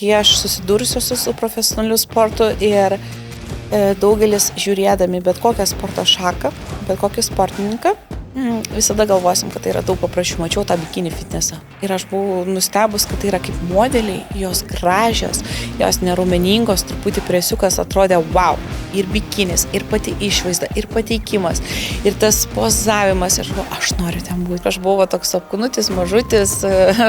kai aš susidūrusiu su profesionaliu sportu ir daugelis žiūrėdami bet kokią sporto šaką, bet kokį sportininką, visada galvosim, kad tai yra daug paprasčiau. Mačiau tą bikini fitnesą. Ir aš buvau nustebus, kad tai yra kaip modeliai, jos gražios, jos nerumeningos, truputį presiukas atrodė wow. Ir bikinis, ir pati išvaizda, ir pateikimas, ir tas pozavimas. Ir aš noriu ten būti. Aš buvau toks apkūnutis, mažutis,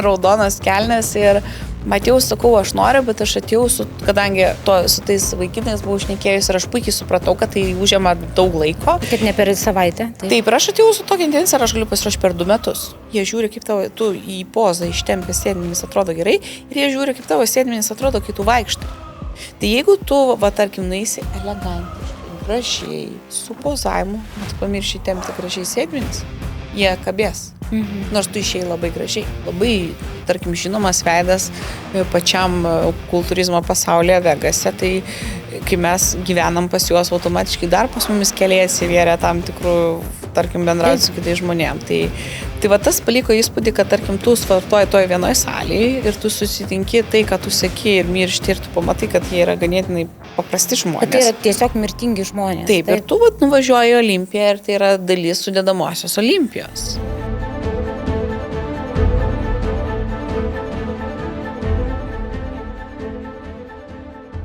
raudonas kelnes ir matėjau, sakau, aš noriu, bet aš atėjau, kadangi su tais vaikinais buvau šnekėjus ir aš puikiai supratau, kad tai užima daug laiko. Kad ne per savaitę. Taip, ir aš atėjau su tokia intencija ir aš galiu pasiruošti per 2 metus. Jie žiūri, kaip tu į pozą ištempęs sėdmenis atrodo gerai ir jie žiūri, kaip tavo sėdmenis atrodo, kai tu vaikštai. Tai jeigu tu, tarkim, naisi elegantiškai, gražiai, su pozavimu, pamirši tempti gražiai sėdmenis, jie kabės. Nors tu išėjai labai gražiai, labai, tarkim, žinomas veidas pačiam kultūrizmo pasaulyje Vegase, tai kai mes gyvenam pas juos automatiškai dar pas mumis keliai atsivėrė tam tikrų, tarkim, bendrauti su kitais žmonėm. Tai tas paliko įspūdį, kad, tarkim, tu sportuoji toje vienoje salėje ir tu susitinki tai, ką tu seki ir miršti ir tu pamatai, kad jie yra ganėtinai paprasti žmonės. Tai yra tiesiog mirtingi žmonės. Taip. Ir tu nuvažiuoji į Olimpiją ir tai yra dalis sudedamosios Olimpijos.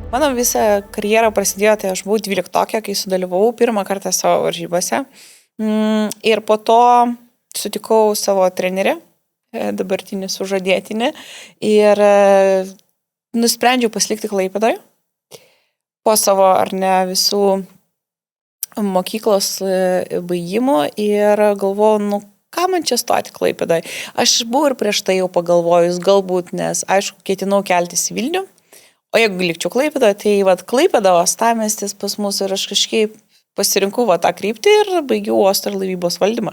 Mano visą karjerą prasidėjo, tai aš buvau 12-okė, kai sudalyvavau pirmą kartą savo varžybose. Ir po to sutikau savo trenerį, dabartinį sužadėtinį, ir nusprendžiau pasilikti Klaipėdoje. Po savo, visų mokyklos baigimų ir galvojau, ką man čia stoti Klaipėdoje. Aš buvau ir prieš tai jau pagalvojus, galbūt, nes, aišku, ketinau keltis į Vilnių. O jeigu likčiau Klaipėdoje, tai Klaipėda, uostamiestis pas mus ir aš kažkaip pasirinkau tą kryptį ir baigiau uosto ir laivybos valdymą.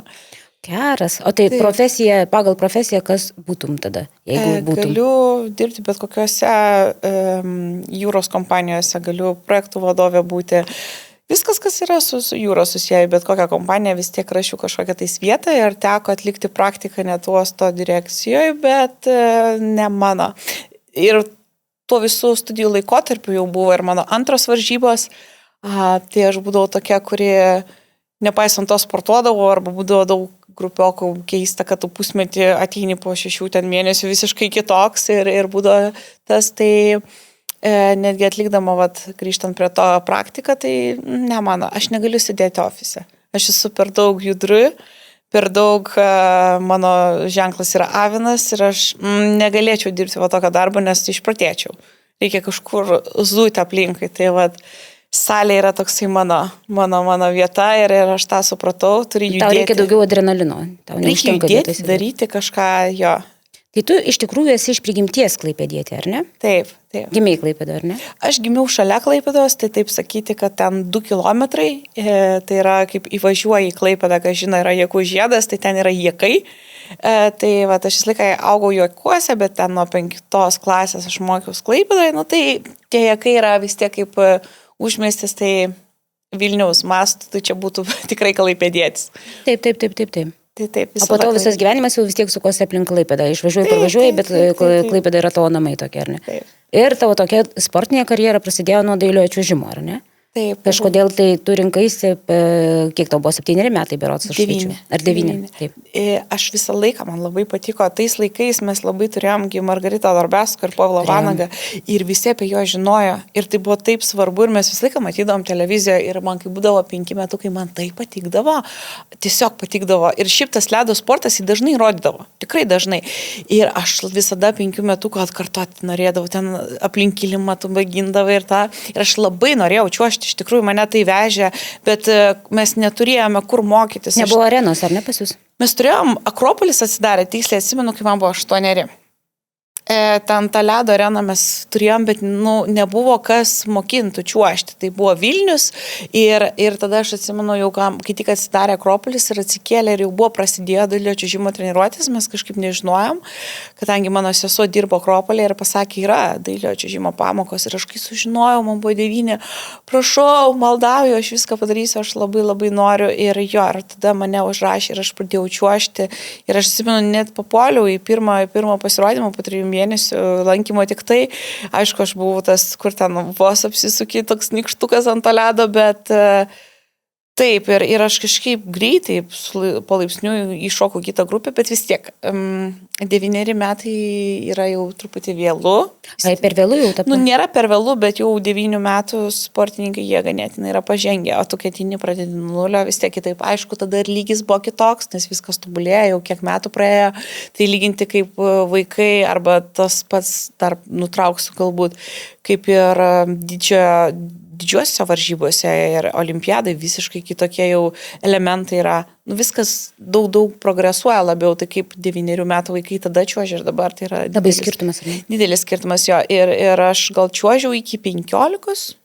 Geras. O tai profesija, pagal profesiją, kas būtum tada, jeigu būtum? Galiu dirbti bet kokiuose jūros kompanijose, galiu projektų vadovė būti. Viskas, kas yra su jūros susiję, bet kokią kompaniją vis tiek rašiau kažkokią tais vietą ir teko atlikti praktiką net uosto direkcijoje, bet ne mano. Ir tuo visų studijų laikotarpiu jau buvo ir mano antros varžybos, tai aš būdavau tokia, kuri nepaisant to sportuodavo, arba būdavo daug grupiokų keista, kad tu pusmetį ateini po 6 mėnesių visiškai kitoks ir būdavo tas, tai netgi atlikdama, grįžtant prie to praktiką, tai ne mano, aš negaliu sėdėti ofise, aš esu per daug judri, per daug mano ženklas yra avinas ir aš negalėčiau dirbti tokio darbo, nes išprotėčiau. Reikia kažkur zūti aplinkai. Tai salė yra toksai mano vieta ir aš tą supratau, turi judėti. Tau reikia daugiau adrenalino. Reikia judėti, daryti kažką jo. Tai tu iš tikrųjų esi iš prigimties klaipėdietė, ar ne? Taip. Gimei Klaipėdoje, ar ne? Aš gimiau šalia Klaipėdos, tai taip sakyti, kad ten 2 kilometrai, tai yra kaip įvažiuoji į Klaipėdą, kas žino, yra Jakų žiedas, tai ten yra Jakai. Tai aš visą laiką augau Jakuose, bet ten nuo 5 klasės aš mokiausi Klaipėdoje, tai tie Jakai yra vis tiek kaip užmiestis, tai Vilniaus mastų, tai čia būtų tikrai klaipėdietis. Taip. Taip, o po to visas gyvenimas jau vis tiek sukosi aplink Klaipėdą. Išvažiuoji, parvažiuoji, bet Klaipėda yra tavo namai tokie, ar ne? Taip. Ir tavo tokia sportinė karjera prasidėjo nuo dailiojo čiuožimo, ar ne? Taip. Kažkodėl tai tu rinkaisi, kiek tau buvo 7 metai, berods, aš skaičiu. Ar 9? Taip. Aš visą laiką, man labai patiko, tais laikais mes labai turėjom Margaritą Darbeską ir Povilą Vanagą ir visi apie jo žinojo ir tai buvo taip svarbu ir mes visą laiką matydavom televiziją ir man kai būdavo 5 metukai, man tai patikdavo, tiesiog patikdavo ir šiaip tas ledo sportas jį dažnai rodydavo, tikrai dažnai ir aš visada 5 metukų atkartoti norėdavau, ten aplink kilimą tu bagindavai ir aš labai norėjau čiuožti. Iš tikrųjų, mane tai vežė, bet mes neturėjome kur mokytis. Nebuvo arenos, ar ne pas jūs? Mes turėjom, Akropolis atsidarė, tiksliai atsimenu, kai man buvo 8. Ten tą ledo areną mes turėjom, bet nebuvo kas mokintų čiuožti. Tai buvo Vilnius ir tada aš atsimenu, jau kai tik atsidarė Akropolis ir atsikėlė ir jau buvo prasidėjo dailiojo čiuožimo treniruotės, mes kažkaip nežinojom, kadangi mano sesuo dirbo Akropolėje ir pasakė, yra dailiojo čiuožimo pamokos ir aš kai sužinojau, man buvo 9, prašau, maldauju, aš viską padarysiu, aš labai labai noriu ir tada mane užrašė ir aš pradėjau čiuožti ir aš atsimenu, net papuoliau į pirmą pasirodymą po 3 mėnesių lankymo tik tai. Aišku, aš buvau tas, kur ten vos apsisukė toks nykštukas ant to ledo, bet taip, ir aš kažkaip greitai palaipsniui įšokau kitą grupę, bet vis tiek 9 metai yra jau truputį vėlu. Ai, per vėlu jau tapau? Nu, nėra per vėlu, bet jau 9 metų sportininkai jie ganėtinai yra pažengę, o tu ketini pradėti nuo nulio, vis tiek kitaip. Aišku, tada ir lygis buvo kitoks, nes viskas tobulėjo, jau kiek metų praėjo, tai lyginti kaip vaikai arba tas pats, dar nutrauksiu galbūt, kaip ir didžiuosiuose varžybose ir olimpiadai visiškai kitokie jau elementai yra. Nu, viskas daug progresuoja labiau, tai kaip 9 metų vaikai tada čiuožė ir dabar tai yra didelis skirtumas jo. Ir aš gal čiuožiau iki 15.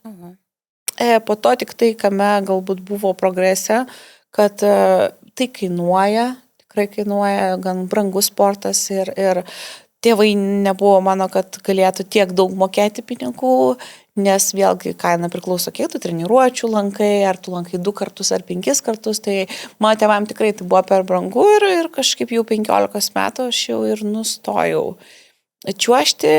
Po to tik tai, kame galbūt buvo progrese, kad tai kainuoja, tikrai kainuoja, gan brangus sportas ir tėvai nebuvo mano, kad galėtų tiek daug mokėti pinigų, nes vėlgi kaina priklauso, kiek tu treniruočių lankai, ar tu lankai 2 kartus ar 5 kartus, tai mano tėvam tikrai tai buvo per brangu ir kažkaip jau 15 metų aš jau ir nustojau čiuožti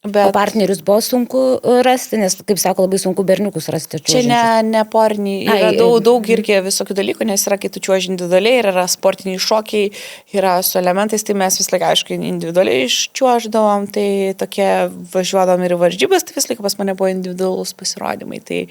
O partnerius buvo sunku rasti, nes, kaip sako, labai sunku berniukus rasti. Čia ne poriniai, yra daug irgi visokių dalykų, nes yra, kai tu čiuoži individualiai, yra sportiniai šokiai, yra su elementais, tai mes vis laik, aišku, individualiai čiuoždavom, tai tokie važiuodavom ir varžybas, tai vis laik pas mane buvo individualus pasirodymai. Tai,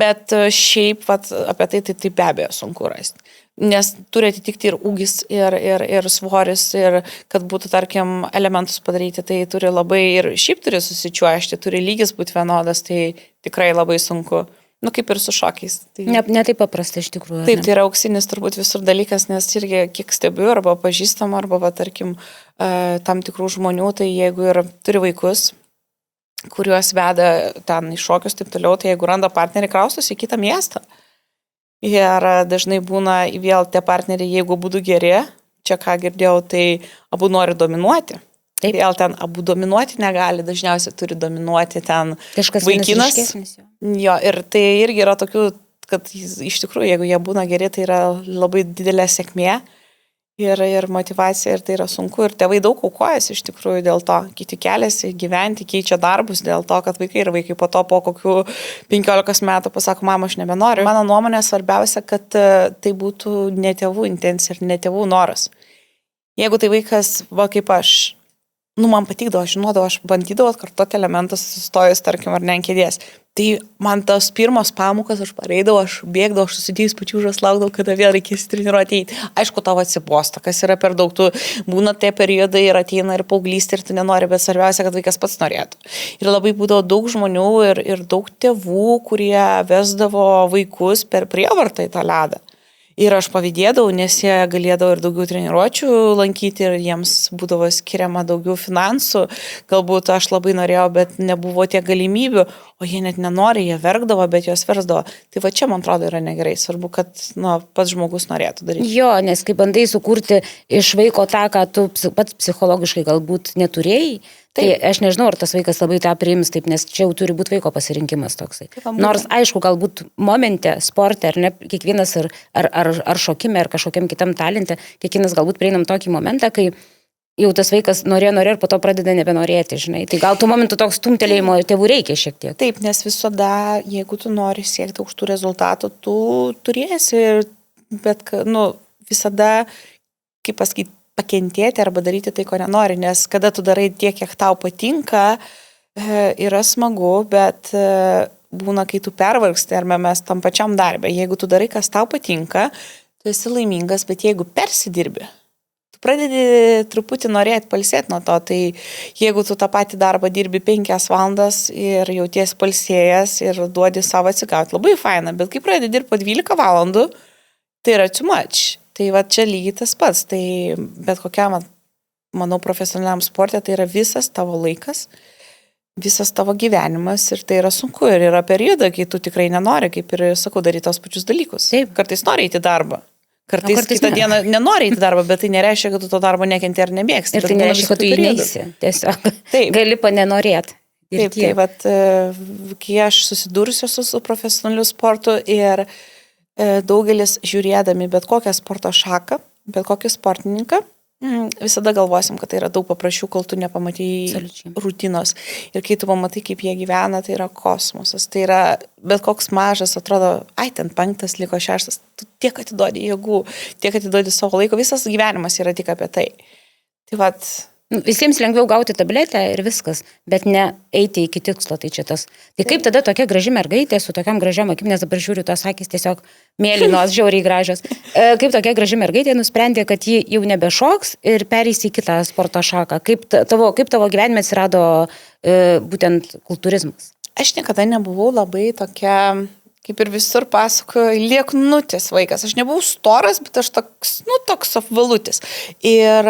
bet šiaip apie tai be abejo sunku rasti. Nes turi atitikti ir ūgis, ir svoris, ir kad būtų, tarkim, elementus padaryti, tai turi labai ir šiaip turi susičiuošti, turi lygis būti vienodas, tai tikrai labai sunku, nu kaip ir su šokiais. Tai... Ne taip paprasta iš tikrųjų. Taip, tai yra auksinis turbūt visur dalykas, nes irgi kiek stebiu, arba pažįstam, arba, tarkim, tam tikrų žmonių, tai jeigu ir turi vaikus, kuriuos veda ten į šokius, taip toliau, tai jeigu randa partnerį, kraustosi į kitą miestą. Ir dažnai būna vėl tie partneriai, jeigu būtų geri, čia ką girdėjau, tai abu nori dominuoti. Taip. Vėl ten abu dominuoti negali, dažniausiai turi dominuoti ten kažkas vaikinas. Jo, ir tai irgi yra tokių, kad iš tikrųjų, jeigu jie būna geri, tai yra labai didelė sėkmė. Ir motivacija, ir tai yra sunku, ir tėvai daug aukojasi iš tikrųjų dėl to, kiti keliasi gyventi, keičia darbus dėl to, kad vaikai po to po kokių 15 metų pasako, mama, aš nebenoriu. Mano nuomonė svarbiausia, kad tai būtų ne tėvų intencija ir ne tėvų noras. Jeigu tai vaikas, va kaip aš, man patikdavo, aš žinodavau, aš bandydavau atkartoti elementus, sustojus, tarkim, ar ne ant kėdės. Tai man tos pirmos pamokas, aš pareidavau, aš bėgdavau, aš susidėjus pačiūžas, laukdavau, kada vėl reikės treniruoti. Aišku, tavo atsibosta, kas yra per daug, tu būna tie periodai ir ateina ir paauglystė ir tu nenori, bet svarbiausia, kad vaikas pats norėtų. Ir labai būdavo daug žmonių ir daug tėvų, kurie vesdavo vaikus per prievartą į tą ledą. Ir aš pavydėdavau, nes jie galėdavo ir daugiau treniruočių lankyti ir jiems būdavo skiriama daugiau finansų. Galbūt aš labai norėjau, bet nebuvo tiek galimybių, o jie net nenori, jie verkdavo, bet juos versdavo. Tai va čia, man atrodo, yra negerai. Svarbu, kad pats žmogus norėtų daryti. Jo, nes kai bandai sukurti iš vaiko tą, ką tu pats psichologiškai galbūt neturėjai, tai aš nežinau, ar tas vaikas labai tą priims taip, nes čia jau turi būti vaiko pasirinkimas toksai. Nors, aišku, galbūt momente, sporte, ar ne, kiekvienas ar šokime, ar kažkokiam kitam talente, kiekvienas galbūt prieinam tokį momentą, kai jau tas vaikas norėjo ir po to pradeda nebenorėti, žinai. Tai gal tų momentų toks stumtelėjimo tėvų reikia šiek tiek. Taip, nes visada, jeigu tu nori siekti aukštų rezultatų, tu turėsi, bet, visada, kaip pasakyti, pakentėti arba daryti tai, ko nenori, nes kada tu darai tiek, kiek tau patinka, yra smagu, bet būna, kai tu pervargsti, arba mes tam pačiam darbę. Jeigu tu darai, kas tau patinka, tu esi laimingas, bet jeigu persidirbi, tu pradedi truputį norėti palsėti nuo to, tai jeigu tu tą patį darbą dirbi 5 valandas ir jauties palsėjęs ir duodi savo atsigauti, labai faina, bet kai pradedi dirbti po 12 valandų, tai yra too much. Tai va čia lygiai tas pats, tai bet kokiam, manau, profesionaliam sportė, tai yra visas tavo laikas, visas tavo gyvenimas ir tai yra sunku ir yra perioda, kai tu tikrai nenori, kaip ir sakau, daryti tos pačius dalykus. Taip. Kartais nori eiti į darbą, kartais kitą dieną nenori eiti į darbą, bet tai nereiškia, kad tu to darbo nekenti ar nemėgsti. Ir tai nereiškia, kad tu jį neisi, tiesiog gali panenorėti. Taip, tai vat, kai aš susidūrusiu su profesionaliu sportu ir daugelis žiūrėdami bet kokią sporto šaką, bet kokį sportininką, visada galvosim, kad tai yra daug paprasčiau, kol tu nepamatai rutinos. Ir kai tu pamatai, kaip jie gyvena, tai yra kosmosas. Tai yra bet koks mažas, atrodo, ten 5 liko 6, tu tiek atiduodi jėgų, tiek atiduodi savo laiko, visas gyvenimas yra tik apie tai. Tai vat... Visiems lengviau gauti tabletę ir viskas, bet ne eiti iki tikslo, tai čia tas. Tai kaip tada tokia graži mergaitė su tokiam gražiam akim, nes dabar žiūriu, tos akys tiesiog mėlynos, žiauriai gražios. Kaip tokia graži mergaitė nusprendė, kad ji jau nebešoks ir pereis į kitą sporto šaką. Kaip tavo gyvenime atsirado būtent kultūrizmas? Aš niekada nebuvau labai tokia... Kaip ir visur pasakoju, lieknutis vaikas. Aš nebuvau storas, bet aš toks apvalutis. Ir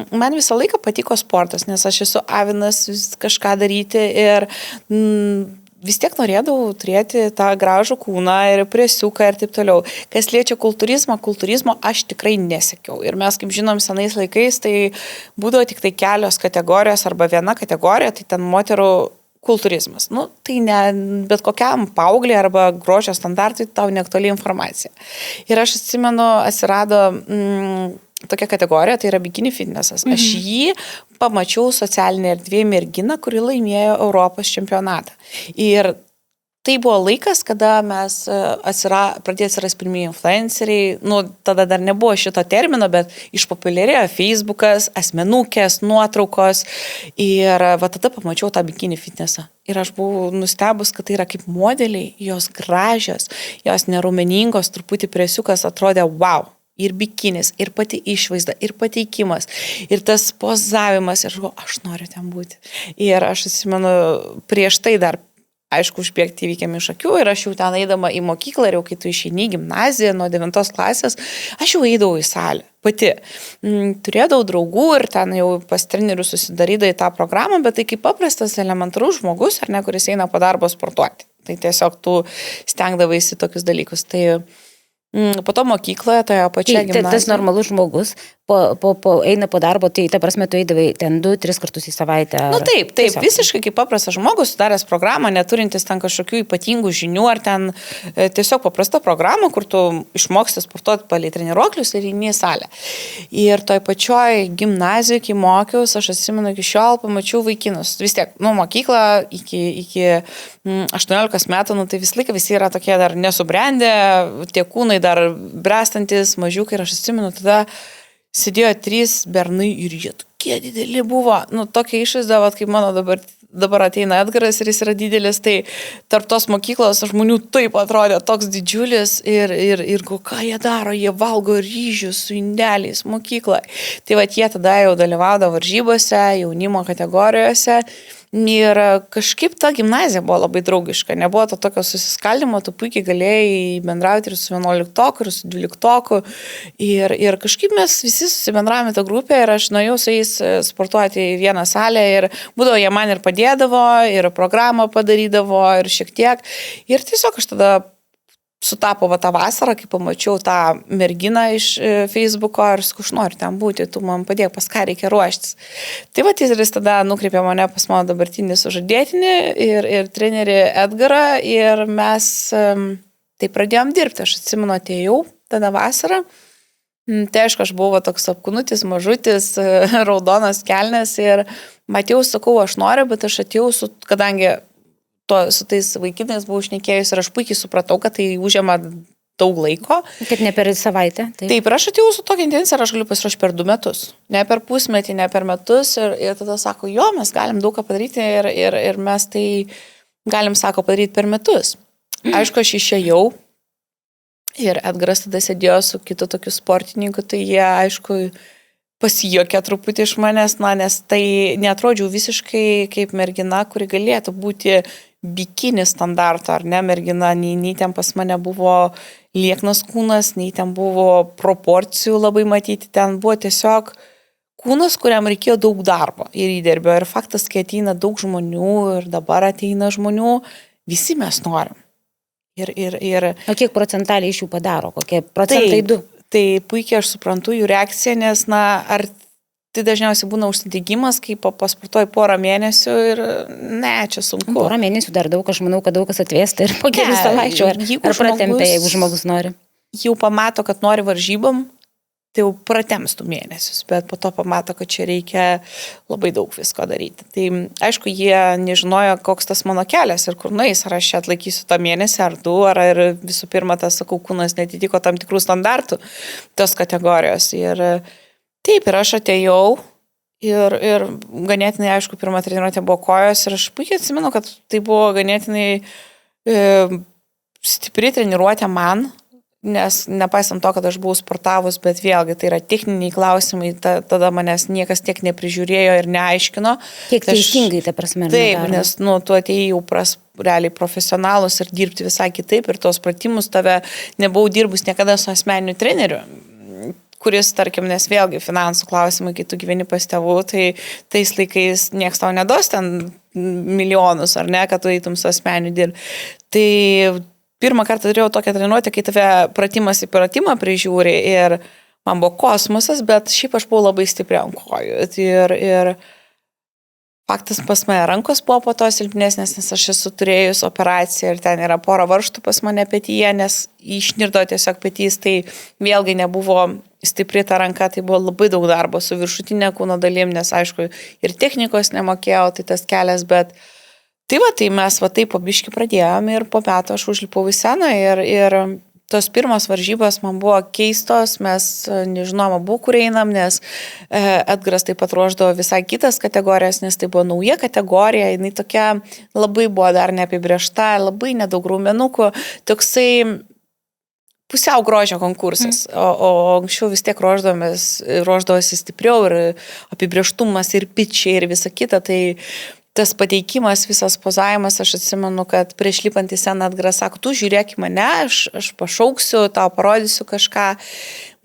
man visą laiką patiko sportas, nes aš esu avinas kažką daryti ir vis tiek norėdavau turėti tą gražų kūną ir presiuką ir taip toliau. Kas liečia kultūrizmo aš tikrai nesekiau. Ir mes, kaip žinom, senais laikais, tai būdavo tik tai kelios kategorijos arba viena kategorija, tai ten moterų kultūrizmas. Tai ne bet kokiam paaugliui arba grožio standartui tau neaktuali informacija. Ir aš atsimenu, atsirado tokia kategorija, tai yra bikini fitnessas. Aš jį pamačiau socialinėje erdvėje merginą, kuri laimėjo Europos čempionatą. Ir tai buvo laikas, kada mes pradėjo atsirasti pirmieji influenceriai, tada dar nebuvo šito termino, bet išpopuliarėjo Facebookas, asmenukės, nuotraukos ir tada pamačiau tą bikini fitnessą. Ir aš buvau nustebus, kad tai yra kaip modeliai, jos gražios, jos neraumeningos, truputį presiukas atrodė wow. Ir bikinis, ir pati išvaizda, ir pateikimas, ir tas pozavimas, ir aš noriu ten būti. Ir aš atsimenu, prieš tai dar aišku, užbėgti įvykiam iš akių ir aš jau ten eidama į mokyklą ir jau kai tu išeini į gimnaziją nuo 9 klasės, aš jau eidavau į salę pati. Turėdavau draugų ir ten jau pas trenerius susidarydavau į tą programą, bet tai kaip paprastas elementarus žmogus, ar ne, kuris eina po darbo sportuoti. Tai tiesiog tu stengdavaisi tokius dalykus. Tai po to mokykloje, toje pačioje gimnazijoje. Tas normalus žmogus eina po darbo, tai ta prasme tu eidavai ten 2-3 kartus į savaitę. Taip, tiesiog. Visiškai kaip paprastas žmogus, sudaręs programą, neturintis ten kažkokių ypatingų žinių, ar ten tiesiog paprasta programa, kur tu išmoksti sportuoti palei treniruoklius ir eini į salę. Ir toj pačioj gimnazijoje, kai mokiausi, aš atsimenu, iki šiol pamačiau vaikinus. Vis tiek, mokykla iki 18 metų, tai visą laiką visi yra tokie dar nesubrendę, tie kūnai dar brestantis, mažiukai, ir aš atsimenu, tada sėdėjo 3 bernai ir jie tokie dideli buvo, tokia išvaizda, kaip mano dabar ateina Edgaras ir jis yra didelis, tai tarp tos mokyklos žmonių taip atrodė toks didžiulis ir ką jie daro, jie valgo ryžius su indeliais mokykloje. Tai jie tada jau dalyvaudavo varžybose, jaunimo kategorijose. Ir kažkaip ta gimnazija buvo labai draugiška, nebuvo to tokio susiskaldimo, tu puikiai galėjai bendrauti ir su 11-oku, ir su 12-oku. Ir kažkaip mes visi susibendravome tą grupę ir aš nuėjau su jais sportuoti į vieną salę ir būdavo jie man ir padėdavo, ir programą padarydavo, ir šiek tiek. Ir tiesiog aš tada sutapo tą vasarą, kai pamačiau tą merginą iš Facebooko ir aš noriu ten būti, tu man padėk, pas ką reikia ruoštis. Tai jis tada nukreipė mane pas mano dabartinį sužadėtinį ir trenerį Edgarą ir mes tai pradėjom dirbti. Aš atsimenu, atėjau tada vasarą. Tai aišku, aš buvau toks apkūnutis, mažutis, raudonas kelnes ir matėjau, sakau, aš noriu, bet aš atėjau kadangi su tais vaikinais buvau šnekėjus ir aš puikiai supratau, kad tai užima daug laiko. Kad ne per savaitę. Taip, ir aš atėjau su tokia intencija ir aš galiu pasiruošti per 2 metus. Ne per pusmetį, ne per metus. Ir tada sako, mes galim daug ką padaryti ir mes tai galim, sako, padaryti per metus. Aišku, aš išėjau ir Edgaras tada sėdėjo su kitu tokiu sportininku, tai jie, aišku, pasijokė truputį iš manęs, nes tai neatrodžiau visiškai kaip mergina, kuri galėtų būti bikini standarto, ar ne, mergina, nei ten pas mane buvo lieknas kūnas, nei ten buvo proporcijų labai matyti, ten buvo tiesiog kūnas, kuriam reikėjo daug darbo ir įdirbio. Ir faktas, kai ateina daug žmonių ir dabar ateina žmonių, visi mes norim. O kiek procentaliai iš jų padaro? Kokie procentai 2? Tai puikiai aš suprantu jų reakciją, nes, ar tai dažniausiai būna užsidegimas, kai pasportuoji porą mėnesių ir čia sunku. Porą mėnesių dar daug, aš manau, kad daug kas atvėsta ir po kelių savaičių. Ar pratempia, jeigu žmogus nori? Jau pamato, kad nori varžybom, tai jau pratempstų mėnesius, bet po to pamato, kad čia reikia labai daug visko daryti. Tai aišku, jie nežinojo, koks tas mano kelias ir kur nueis, ar aš čia atlaikysiu tą mėnesį ar du, ar visų pirma, tas, sakau, kūnas netitiko tam tikrų standartų tos kategorijos. Ir taip, ir aš atėjau ir ganėtinai, aišku, pirma treniruotė buvo kojos ir aš puikiai atsimenu, kad tai buvo ganėtinai stipri treniruotė man, nes nepaisant to, kad aš buvau sportavus, bet vėlgi tai yra techniniai klausimai, tada manęs niekas tiek neprižiūrėjo ir neaiškino. Kiek teisingai, ta prasme. Taip, nes tu atėjai jau realiai profesionalus ir dirbti visai kitaip ir tos pratimus tave nebuvau dirbus niekada su asmeniniu treneriu, kuris, tarkim, nes vėlgi finansų klausimai, kai tu gyveni pas tėvų, tai tais laikais nieks tau nedos ten milijonus, ar ne, kad tu eitum su asmeniu dirbti. Tai pirmą kartą turėjau tokią treniruotę, kai tave pratimas į pratimą prižiūri ir man buvo kosmosas, bet šiaip aš buvau labai stipriai ant kojų. Ir faktas pas mane rankos buvo po to silpnesnės, nes aš esu turėjus operaciją ir ten yra pora varžtų pas mane petyje, nes išnirdo tiesiog petys, tai vėlgi nebuvo stipri ta ranka, tai buvo labai daug darbo su viršutinė kūno dalim, nes aišku ir technikos nemokėjau, tai tas kelias, bet tai va, tai mes va taip po biškį pradėjom ir po metų aš užlipau į sceną ir tos pirmos varžybos man buvo keistos, mes nežinom abu, kur einam, nes Edgaras taip pat ruoždavo visai kitas kategorijas, nes tai buvo nauja kategorija, jinai tokia labai buvo dar neapibrėžta, labai nedaug raumenukų, toksai pusiau grožio konkursas, o anksčiau vis tiek ruoždavosi stipriau ir apibrėžtumas ir pičiai ir visa kita, tai tas pateikimas, visas pozavimas, aš atsimenu, kad prieš lipant į sceną Edgaras sako, tu žiūrėk į mane, aš pašauksiu, tau parodysiu kažką.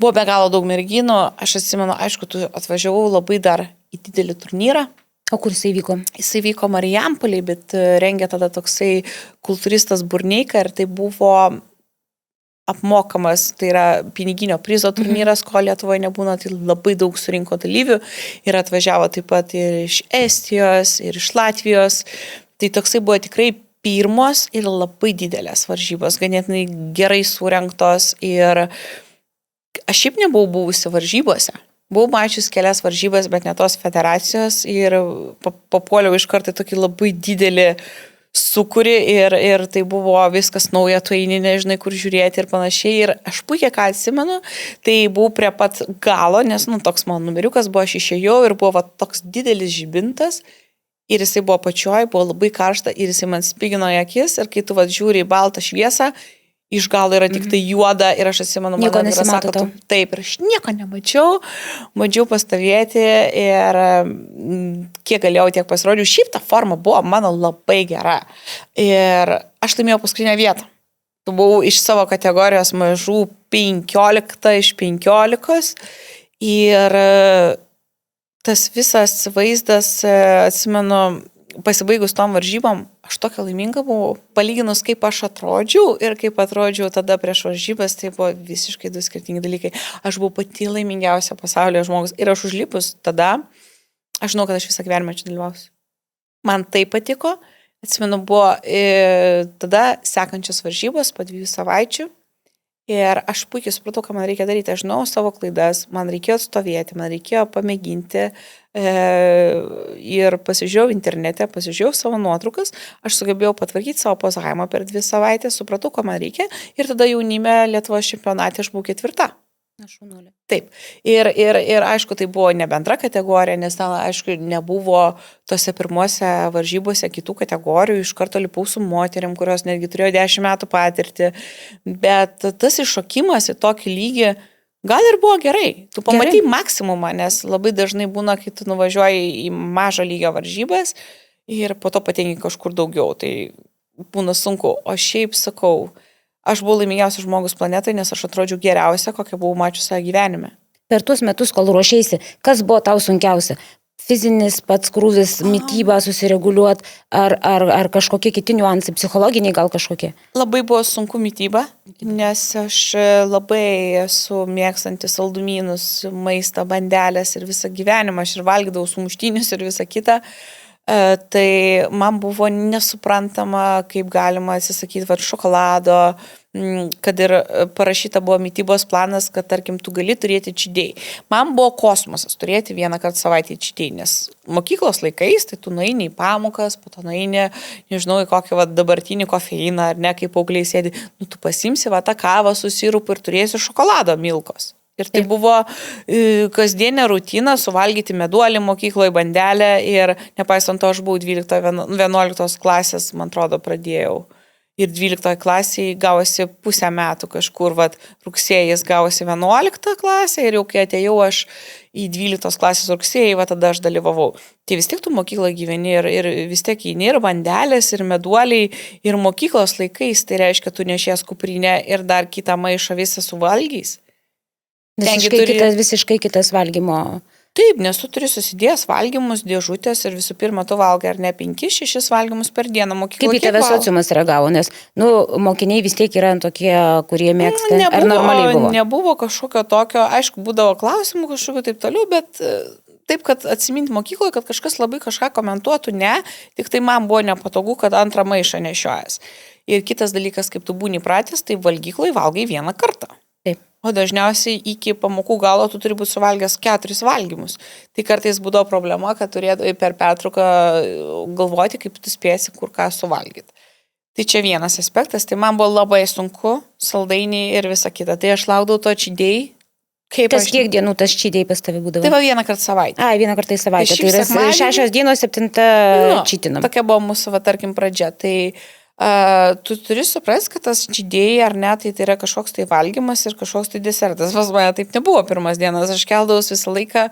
Buvo be galo daug merginų, aš atsimenu, aišku, tu atvažiavau labai dar į didelį turnyrą. O kur jisai vyko? Jisai vyko Marijampolėje, bet rengė tada toksai kultūristas Burneika ir tai buvo apmokamas, tai yra piniginio prizo turnyras, ko Lietuvoje nebūna, tai labai daug surinko dalyvių ir atvažiavo taip pat ir iš Estijos, ir iš Latvijos. Tai toksai buvo tikrai pirmos ir labai didelės varžybos, ganėtinai gerai surengtos ir aš šiaip nebuvau buvusi varžybose. Buvau mačius kelias varžybas, bet ne tos federacijos ir papuoliau iš karto tokį labai didelį sukuri ir tai buvo viskas nauja, tu eini, nežinai, kur žiūrėti ir panašiai. Ir aš puikiai ką atsimenu, tai buvau prie pat galo, nes, toks mano numeriukas buvo, aš išėjau ir buvo toks didelis žibintas ir jisai buvo pačioj, buvo labai karšta ir jisai man spigino į akis ir kai tu žiūri į baltą šviesą, iš galo yra tik tai juoda ir aš atsimenu, nieko nesimato tau. Taip, ir aš nieko nemačiau, bandžiau pastovėti ir kiek galėjau, tiek pasirodžiau. Šiaip ta forma buvo mano labai gera ir aš laimėjau paskutinę vietą. Buvau iš savo kategorijos mažų 15 iš 15 ir tas visas vaizdas, atsimenu, pasibaigus tom varžybom, aš tokia laiminga buvau, palyginus kaip aš atrodžiau ir kaip atrodžiau tada prieš varžybas, tai buvo visiškai du skirtingi dalykai. Aš buvau pati laimingiausia pasaulyje žmogus ir aš užlipus tada, aš žinau, kad aš visą gyvenimą čia dalyvausiu. Man tai patiko, atsimenu, buvo tada sekančios varžybos po 2 savaičių ir aš puikiai supratau, ką man reikia daryti. Aš žinau savo klaidas, man reikėjo atstovėti, man reikėjo pamėginti ir pasižiūrėjau internete, pasižiūrėjau savo nuotraukas, aš sugebėjau patvarkyti savo pozavimą per 2 savaitės, supratau, ko man reikia ir tada jaunime Lietuvos čempionate aš buvau 4. Taip. Ir aišku, tai buvo ne bendra kategorija, nes ten, aišku, nebuvo tose pirmose varžybose kitų kategorijų, iš karto lipau su moteriam, kurios netgi turėjo 10 metų patirtį, bet tas iššokimas į tokį lygį gal ir buvo gerai. Tu pamatai maksimumą, nes labai dažnai būna, kai tu nuvažiuoji į mažą lygio varžybas ir po to patenki kažkur daugiau, tai būna sunku. O šiaip sakau, aš buvau laimingiausias žmogus planetoje, nes aš atrodžiau geriausia, kokią buvau mačius savo gyvenime. Per tuos metus, kol ruošėsi, kas buvo tau sunkiausia? Fizinis pats krūvis, mitybą susireguliuoti, ar kažkokie kiti niuansai, psichologiniai gal kažkokie? Labai buvo sunku mityba, nes aš labai esu mėgstantis saldumynus, maistą, bandelės ir visą gyvenimą, aš ir valgydavau sumuštinius ir visą kitą. Tai man buvo nesuprantama, kaip galima atsisakyti šokolado, kad ir parašyta buvo mitybos planas, kad, tarkim, tu gali turėti čidėjai. Man buvo kosmosas turėti vieną kartą savaitę čidėjai, nes mokyklos laikais, tai tu nueini į pamokas, po to nueini, nežinau, į kokį dabartinį kofeiną, ar ne, kaip paaugliai sėdi, tu pasimsi tą kavą su sirupu ir turėsi šokolado milkos. Ir tai buvo kasdienė rutina suvalgyti meduolį mokykloje, bandelę ir nepaisant to, aš buvau 12-11 klasės, man atrodo, pradėjau. Ir 12 klasėje gavosi pusę metų kažkur, rugsėjais gavosi 11 klasė ir jau kai atėjau aš į 12 klasės rugsėjai, tada aš dalyvavau. Tai vis tiek tu mokykloje gyveni ir vis tiek įeini ir bandelės, ir meduoliai, ir mokyklos laikais, tai reiškia, tu nešies kuprinę ir dar kitą maišą visą suvalgys. Visiškai kitas valgymo. Taip, nes tu turi susidėjęs valgymus, dėžutės ir visų pirma, tu valgai ar ne 5-6 valgymus per dieną mokykloje. Kaip į tave sociumas reagavo, nes mokiniai vis tiek yra tokie, kurie mėgsta, ar normaliai buvo? Nebuvo kažkokio tokio, aišku, būdavo klausimų kažkokių taip toliau, bet taip, kad atsiminti mokykloje, kad kažkas labai kažką komentuotų, ne, tik tai man buvo nepatogu, kad antrą maišą nešiojas. Ir kitas dalykas, kaip tu būni pratęs, tai valgykloje valgai vieną kartą. Taip. O dažniausiai iki pamokų galo tu turi būti suvalgęs 4 valgymus. Tai kartais būdavo problema, kad turėdavai per pertrauką galvoti, kaip tu spėsi, kur ką suvalgyti. Tai čia vienas aspektas, tai man buvo labai sunku, saldainiai ir visa kita. Tai aš laukdavau to čidėjai. Kiek dienų tas čidėjai pas tave būdavo? Tai va vieną kartą savaitę. Vieną kartą į savaitę. Tai yra 6 dienos, 7 čytinam. Tokia buvo mūsų, tarkim, pradžia. Tai tu turi suprasti, kad tas čidėjai ar ne, tai yra kažkoks tai valgymas ir kažkoks tai desertas. Pas mane taip nebuvo pirmas dienas, aš keldavus visą laiką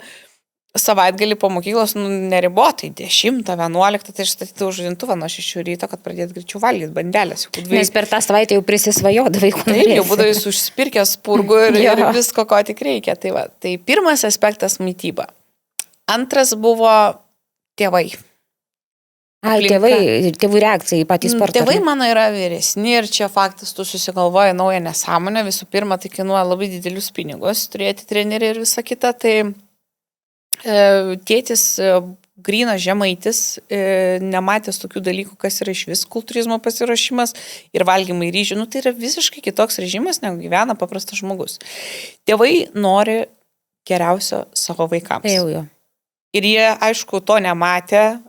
savaitgalį po mokyklos, neribotai, 10, 11, tai aš statydavau žadintuvą nuo 6 ryto, kad pradėtų greičiau valgyti bandelės. Nes per tą savaitę jau prisisvajodavai, ko norėsi. Taip, jau būdavai užspirkęs spurgų ir visko, ko tik reikia. Tai pirmas aspektas – mytyba. Antras buvo tėvai. Tėvų reakcija į patį sportą. Tėvai mano yra vyresni ir čia faktas, tu susigalvoji naują nesąmonę. Visų pirma, tai kainuoja labai didelius pinigus, turėti trenerį ir visą kitą. Tai tėtis grynas žemaitis, nematęs tokių dalykų, kas yra iš vis kultūrizmo pasiruošimas ir valgymai ryžių. Tai yra visiškai kitoks režimas, negu gyvena paprastas žmogus. Tėvai nori geriausio savo vaikams. Jau. Ir jie, aišku, to nematė.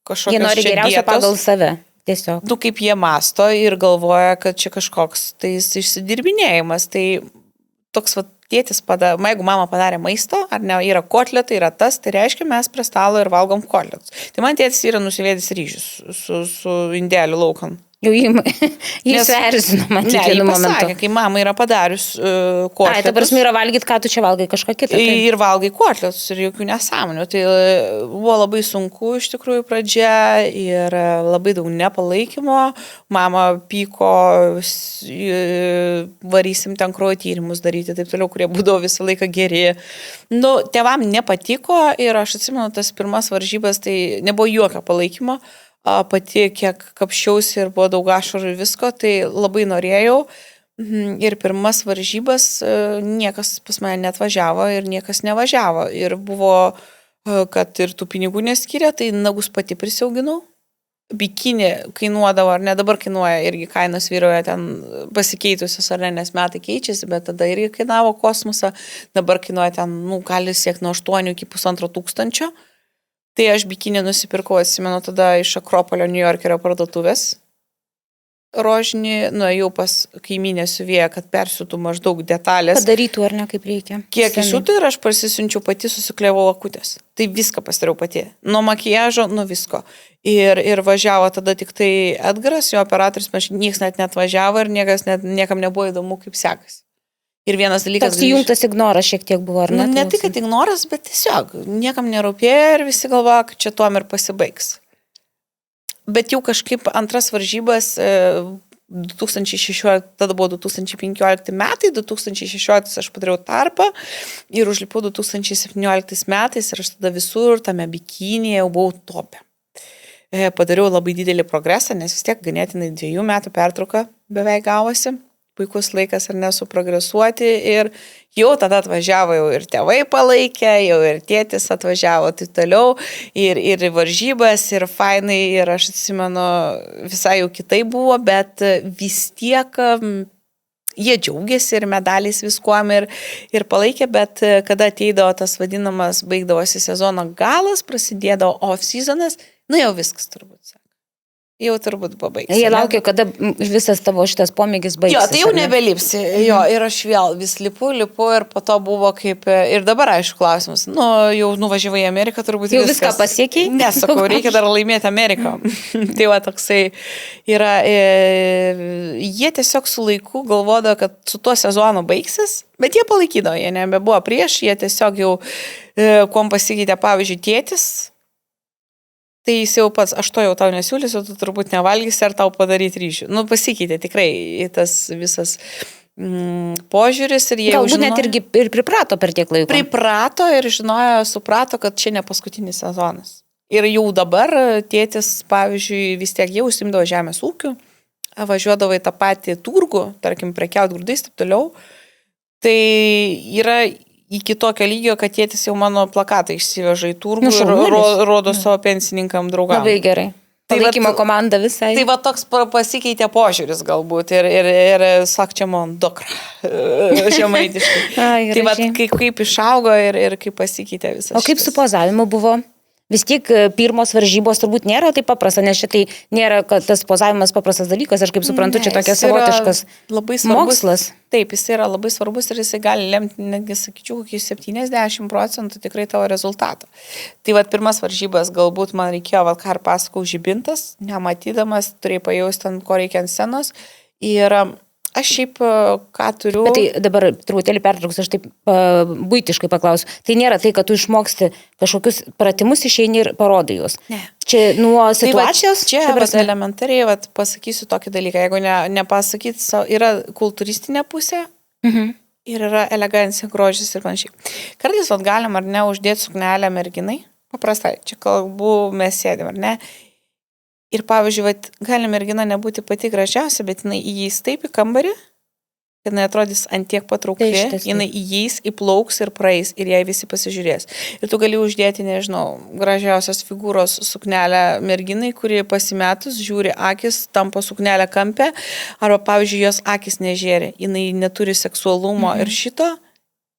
Jie nori geriausio pagal save, tiesiog. Kaip jie masto ir galvoja, kad čia kažkoks tai išsidirbinėjimas. Tai toks tėtis padarė, jeigu mama padarė maisto, ar ne, yra kotletai, yra tas, tai reiškia, mes prie stalo ir valgom kotletus. Tai man tėtis yra nusivėdęs ryžius su indeliu laukan. Jau jį suerzino, man tik vienu momentu. Pasakė, kai mama yra padarius kotletus. Ta prasme yra valgyti, ką tu čia valgai, kažką kitą. Tai. Ir valgai kotletus ir jokių nesąmonių. Tai buvo labai sunku iš tikrųjų pradžia ir labai daug nepalaikymo. Mama pyko, varysim ten kraujo tyrimus daryti, taip toliau, kurie būdavo visą laiką geri. Tėvam nepatiko ir aš atsimenu tas pirmas varžybas, tai nebuvo jokio palaikymo. Pati kiek kapščiausi ir buvo daug ašarų ir visko, tai labai norėjau. Ir pirmas varžybas niekas pas mane neatvažiavo ir niekas nevažiavo. Ir buvo, kad ir tų pinigų neskyrė, tai nagus pati prisiauginau. Bikinį kainuodavo, ar ne, dabar kainuoja irgi kainos vyroja ten pasikeitusios, ar ne, nes metai keičiasi, bet tada irgi kainavo kosmosą. Dabar kainuoja ten, gali siekti nuo 8 iki 1500. Tai aš bikinį nusipirkau, atsimenu, tada iš Akropolio New Yorkerio parduotuvės. Rožinį, nuėjau pas kaiminę siuvėją, kad persiūtų maždaug detalės. Padarytų ar ne, kaip reikia. Kiek išsiūtų ir aš pasisiunčiau pati, susiklevau akutės. Tai viską pasidariau pati. Nuo makiažo, nuo visko. Ir važiavo tada tik tai Edgaras, jo operatorius, niekas net neatvažiavo ir niekam nebuvo įdomu, kaip sekasi. Ir vienas dalykas... Toks įjungtas ignoras šiek tiek buvo, ar ne? Ne tik, kad ignoras, bet tiesiog niekam nerūpėjo ir visi galvoja, kad čia tuom ir pasibaigs. Bet jau kažkaip antras varžybas 2016, tada buvo 2015 metai, 2016 aš padariau tarpą ir užlipau 2017 metais ir aš tada visur tame bikinėje jau buvau topė. Padariau labai didelį progresą, nes vis tiek ganėtinai 2 metų pertrauka beveik gavosi. Puikus laikas ar nesuprogresuoti ir jau tada atvažiavo jau ir tėvai palaikė, jau ir tėtis atvažiavo tai toliau ir varžybas ir fainai ir aš atsimenu visai jau kitai buvo, bet vis tiek jie džiaugiasi ir medaliais viskuom ir palaikė, bet kada ateidavo tas vadinamas, baigdavosi sezono galas, prasidėdavo off-seasonas, jau viskas turbūt. Jau turbūt pabaigsi. Jie laukia, kada visas tavo šitas pomėgis baigsis. Jo, tai jau nebelipsi. Jo, ir aš vėl vis lipu ir po to buvo kaip... Ir dabar, aišku, klausimas. Jau nuvažiavai į Ameriką, turbūt jau viską pasiekiai? Nesakau, reikia dar laimėti Ameriką. Tai va, toksai yra... Jie tiesiog su laiku galvodavo, kad su tuo sezonu baigsis, bet jie palaikydavo, jie nebebuvo prieš, jie tiesiog jau, kuom pasikeitė, pavyzdžiui, tėtis. Tai jis jau pats, aš to jau tau nesiūlysiu, tu turbūt nevalgysi ar tau padaryti ryšių. Pasikeitė tikrai tas visas požiūris ir jie galbūt net irgi ir priprato per tiek laiko. Priprato ir suprato, kad čia ne paskutinis sezonas. Ir jau dabar tėtis, pavyzdžiui, vis tiek jau užsimdavo žemės ūkiu, važiuodavo į tą patį turgų, tarkim, prekiaut grūdais, taip toliau. Tai yra... iki tokio lygio, kad tėtis jau mano plakatą išsiveža į turgų ir rodo savo pensininkam draugam. Labai gerai. Palaikymo komanda visai. Tai va toks pasikeitė požiūris galbūt ir sak čia man dukra žemaitiškai. Tai va kaip išaugo ir kaip pasikeitė visas. O kaip su pozavimu buvo? Vis tiek pirmos varžybos turbūt nėra taip paprasta, nes šitai nėra tas pozavimas paprastas dalykas, aš kaip suprantu, čia tokia savotiškas mokslas. Taip, jis yra labai svarbus ir jis gali lemti, netgi sakyčiau, kokį 70% tikrai tavo rezultato. Tai vat pirmas varžybas galbūt man reikėjo, ką ir pasakau, žibintas, nematydamas, turėjai pajausti, ko reikia ant scenos ir aš šiaip, ką turiu... Bet tai dabar truputėlį pertrauksiu, aš taip buitiškai paklausiu. Tai nėra tai, kad tu išmoksti kažkokius pratimus, išeini ir parodai juos. Ne. Čia nuo situacijos? Tai čia elementariai pasakysiu tokį dalyką. Jeigu nepasakyt, yra kultūristinė pusė ir yra elegancija, grožis ir panašiai. Kartais galim ar ne uždėti suknelę merginai. Paprastai, čia kalbu mes sėdėm, ar ne? Ir pavyzdžiui, gali mergina nebūti pati gražiausia, bet jinai įeis taip į kambarį, kad jinai atrodys antiek patraukli, jinai įeis, įplauks ir praeis ir jai visi pasižiūrės. Ir tu gali uždėti, nežinau, gražiausios figūros suknelę merginai, kuri pasimetus, žiūri akis, tampo suknelę kampę, arba pavyzdžiui, jos akis nežėri, jinai neturi seksualumo ir šito.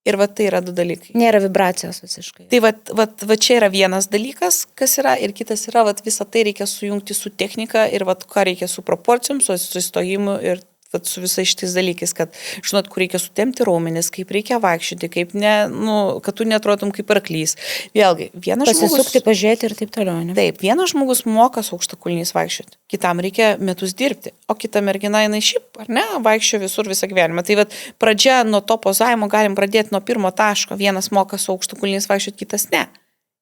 Ir tai yra du dalykai. Nėra vibracijos visiškai. Tai čia yra vienas dalykas, kas yra, ir kitas yra, visą tai reikia sujungti su technika ir ką reikia su proporcijom, su įstojimu ir su visais šitais dalykais, kad žinot, kur reikia sutemti raumenis, kaip reikia vaikščioti, kaip kad tu netrodytum kaip arklys. Vėlgi, vienas žmogus... Pasisukti, pažiūrėti ir taip toliau, ne? Taip, vienas žmogus moka su aukštakulniais vaikščioti, kitam reikia metus dirbti, o kita mergina, jinai šiaip, ar ne, vaikščio visur visą gyvenimą. Tai pradžia nuo to pozavimo galim pradėti nuo pirmo taško, vienas moka su aukštakulniais vaikščioti, kitas ne.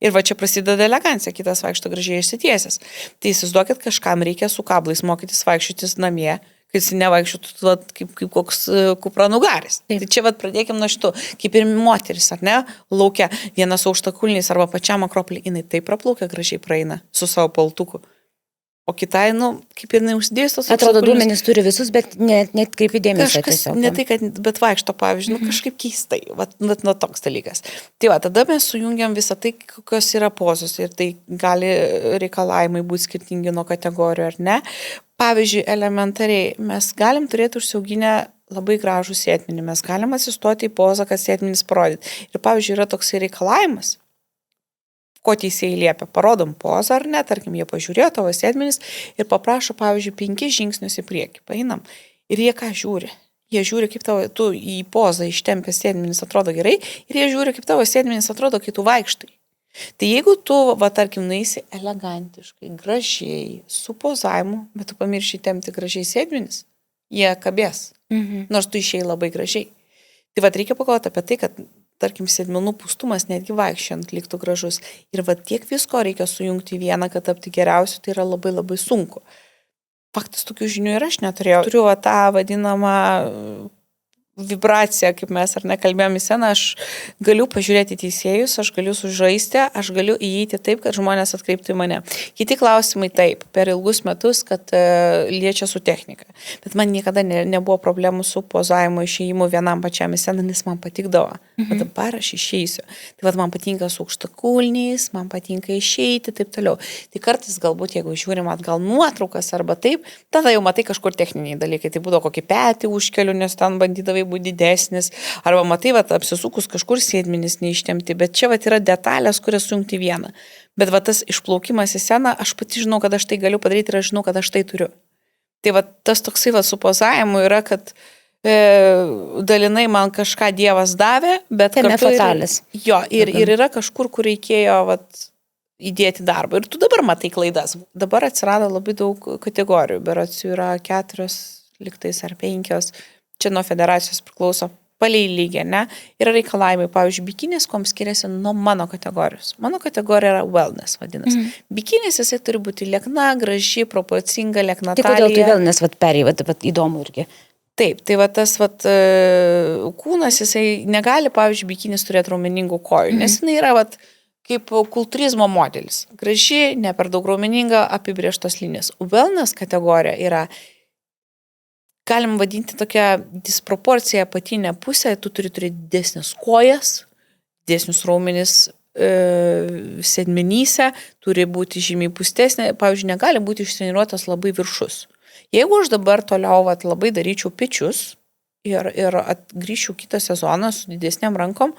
Ir čia prasideda elegancija, kitas vaikšto gražiai išsitiesęs. Tai įsivaizduokit, kažkam reikia su kablais mokytis vaikščiotis namie, kai jis nevaikščiotų kaip koks kupranugaris. Tai čia pradėkim nuo šitų, kaip ir moteris, ar ne, laukia vienas aukštakulniais arba pačiam akropoliui, jinai taip praplaukia, gražiai praeina su savo paltuku. O kitai, kaip ir neuždėjus tos aukštakulnius. Atrodo, duomenys turi visus, bet net kreipi dėmesio tiesiog. Ne tai, kad bet vaikšto, pavyzdžiui, kažkaip keistai, nuo toks dalykas. Tai tada mes sujungiam visą tai, kokios yra pozos ir tai gali reikalavimai būti skirtingi nuo kategorijų, ar ne. Pavyzdžiui, elementariai, mes galim turėti užsiauginę labai gražų sėdmenį, mes galim atsistoti į pozą, kad sėdmenis parodyti. Ir pavyzdžiui, yra toksai reikalavimas, ko teisėjai liepia, parodom pozą ar ne, tarkim, jie pažiūrėjo tavo sėdmenis ir paprašo, pavyzdžiui, 5 žingsnius į priekį, paeinam. Ir jie ką žiūri? Jie žiūri, kaip tu į pozą ištempęs sėdmenis atrodo gerai ir jie žiūri, kaip tavo sėdmenis atrodo, kai tu vaikštai. Tai jeigu tu, tarkim, nueisi elegantiškai, gražiai, su pozavimu, bet tu pamirši tempti gražiai sėdmenis, jie kabės, nors tu išėjai labai gražiai. Tai reikia pagalvoti apie tai, kad tarkim, sėdmenų pūstumas netgi vaikščiant liktų gražus. Ir tiek visko reikia sujungti į vieną, kad tapti geriausiu, tai yra labai labai sunku. Faktas, tokių žinių ir aš neturėjau. Turiu tą vadinamą vibracija, kaip mes ar nekalbėjome į sceną, aš galiu pažiūrėti teisėjus, aš galiu sužaisti, aš galiu įeiti taip, kad žmonės atkreiptų į mane. Kiti klausimai taip, per ilgus metus, kad liečia su technika. Bet man niekada nebuvo problemų su pozavimu išėjimu vienam pačiam į sceną, nes man patikdavo. Bet dabar aš išeisiu. Tai man patinka su aukštakulniais, man patinka išeiti, taip toliau. Tai kartais galbūt, jeigu žiūrim atgal nuotraukas arba taip, tada jau matai kažkur techniniai dalykai. Tai būdavo kokį petį užkeliu, nes ten bandydavai būti didesnis, arba matai, apsisukus kažkur sėdmenis neištemti, bet čia yra detalės, kurias sujungti vieną. Bet tas išplaukimas į sceną, aš pati žinau, kad aš tai galiu padaryti ir aš žinau, kad aš tai turiu. Tai tas toksai su pozavimu yra, kad dalinai man kažką Dievas davė, bet tai nefatalis. Ir yra kažkur, kur reikėjo įdėti darbą. Ir tu dabar matai klaidas. Dabar atsirado labai daug kategorijų, berods jų yra 4, liktais ar 5. Čia nuo federacijos priklauso palei lygį, ne? Yra reikalavimai, pavyzdžiui, bikinis, kuom skiriasi nuo mano kategorijos. Mano kategorija yra wellness, vadinasi. Bikinis jisai turi būti liekna, graži, proporcinga, liekna talija. Tai kodėl tu wellness perėjai, įdomu irgi. Taip, tai tas kūnas, jisai negali, pavyzdžiui, bikinis turėti raumeningų kojų, nes jisai yra kaip kultūrizmo modelis. Graži, ne per daug raumeninga, apibrėžtos linijos. Wellness kategorija yra, galim vadinti tokią disproporciją apatinę pusę, tu turi turėti didesnės kojas, didesnius raumenis sėdmenyse, turi būti žymiai pustesnė, pavyzdžiui, negali būti ištreniruotas labai viršus. Jeigu aš dabar toliau labai daryčiau pečius ir grįžčiau kitą sezoną su didesniam rankom,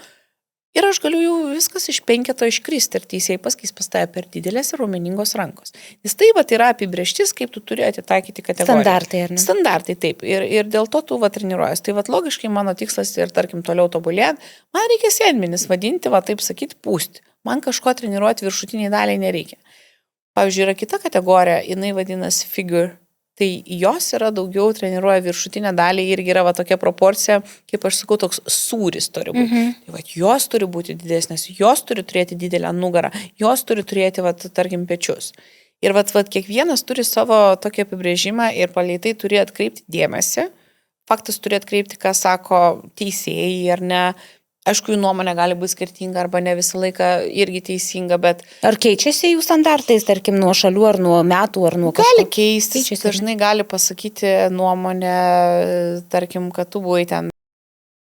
ir aš galiu jau viskas iš 5 iškristi ir teisėjai pasakys pas tave per didelės ir raumeningos rankos. Nes tai yra apibrėžtis, kaip tu turi atitaikyti kategoriją. Standartai, ar ne? Standartai, taip. Ir dėl to tu treniruojas. Tai logiškai mano tikslas ir tarkim toliau tobulėjant, man reikia sėdmenis vadinti, taip sakyti, pūsti. Man kažko treniruoti viršutiniai daliai nereikia. Pavyzdžiui, yra kita kategorija, jinai vadinasi figure. Tai jos yra daugiau treniruoja viršutinę dalį, irgi yra tokia proporcija, kaip aš sakau, toks sūris turi būti. Tai jos turi būti didesnės, jos turi turėti didelę nugarą, jos turi turėti, tarkim, pečius. Ir kiekvienas turi savo tokį apibrėžimą ir palei tai turi atkreipti dėmesį. Faktas turi atkreipti, ką sako teisėjai ar ne. Aišku, jų nuomonė gali būti skirtinga arba ne visą laiką irgi teisinga, bet... Ar keičiasi jų standartais, tarkim, nuo šalių ar nuo metų ar nuo kažko? Gali keistis, dažnai gali pasakyti nuomonę, tarkim, kad tu buvai ten.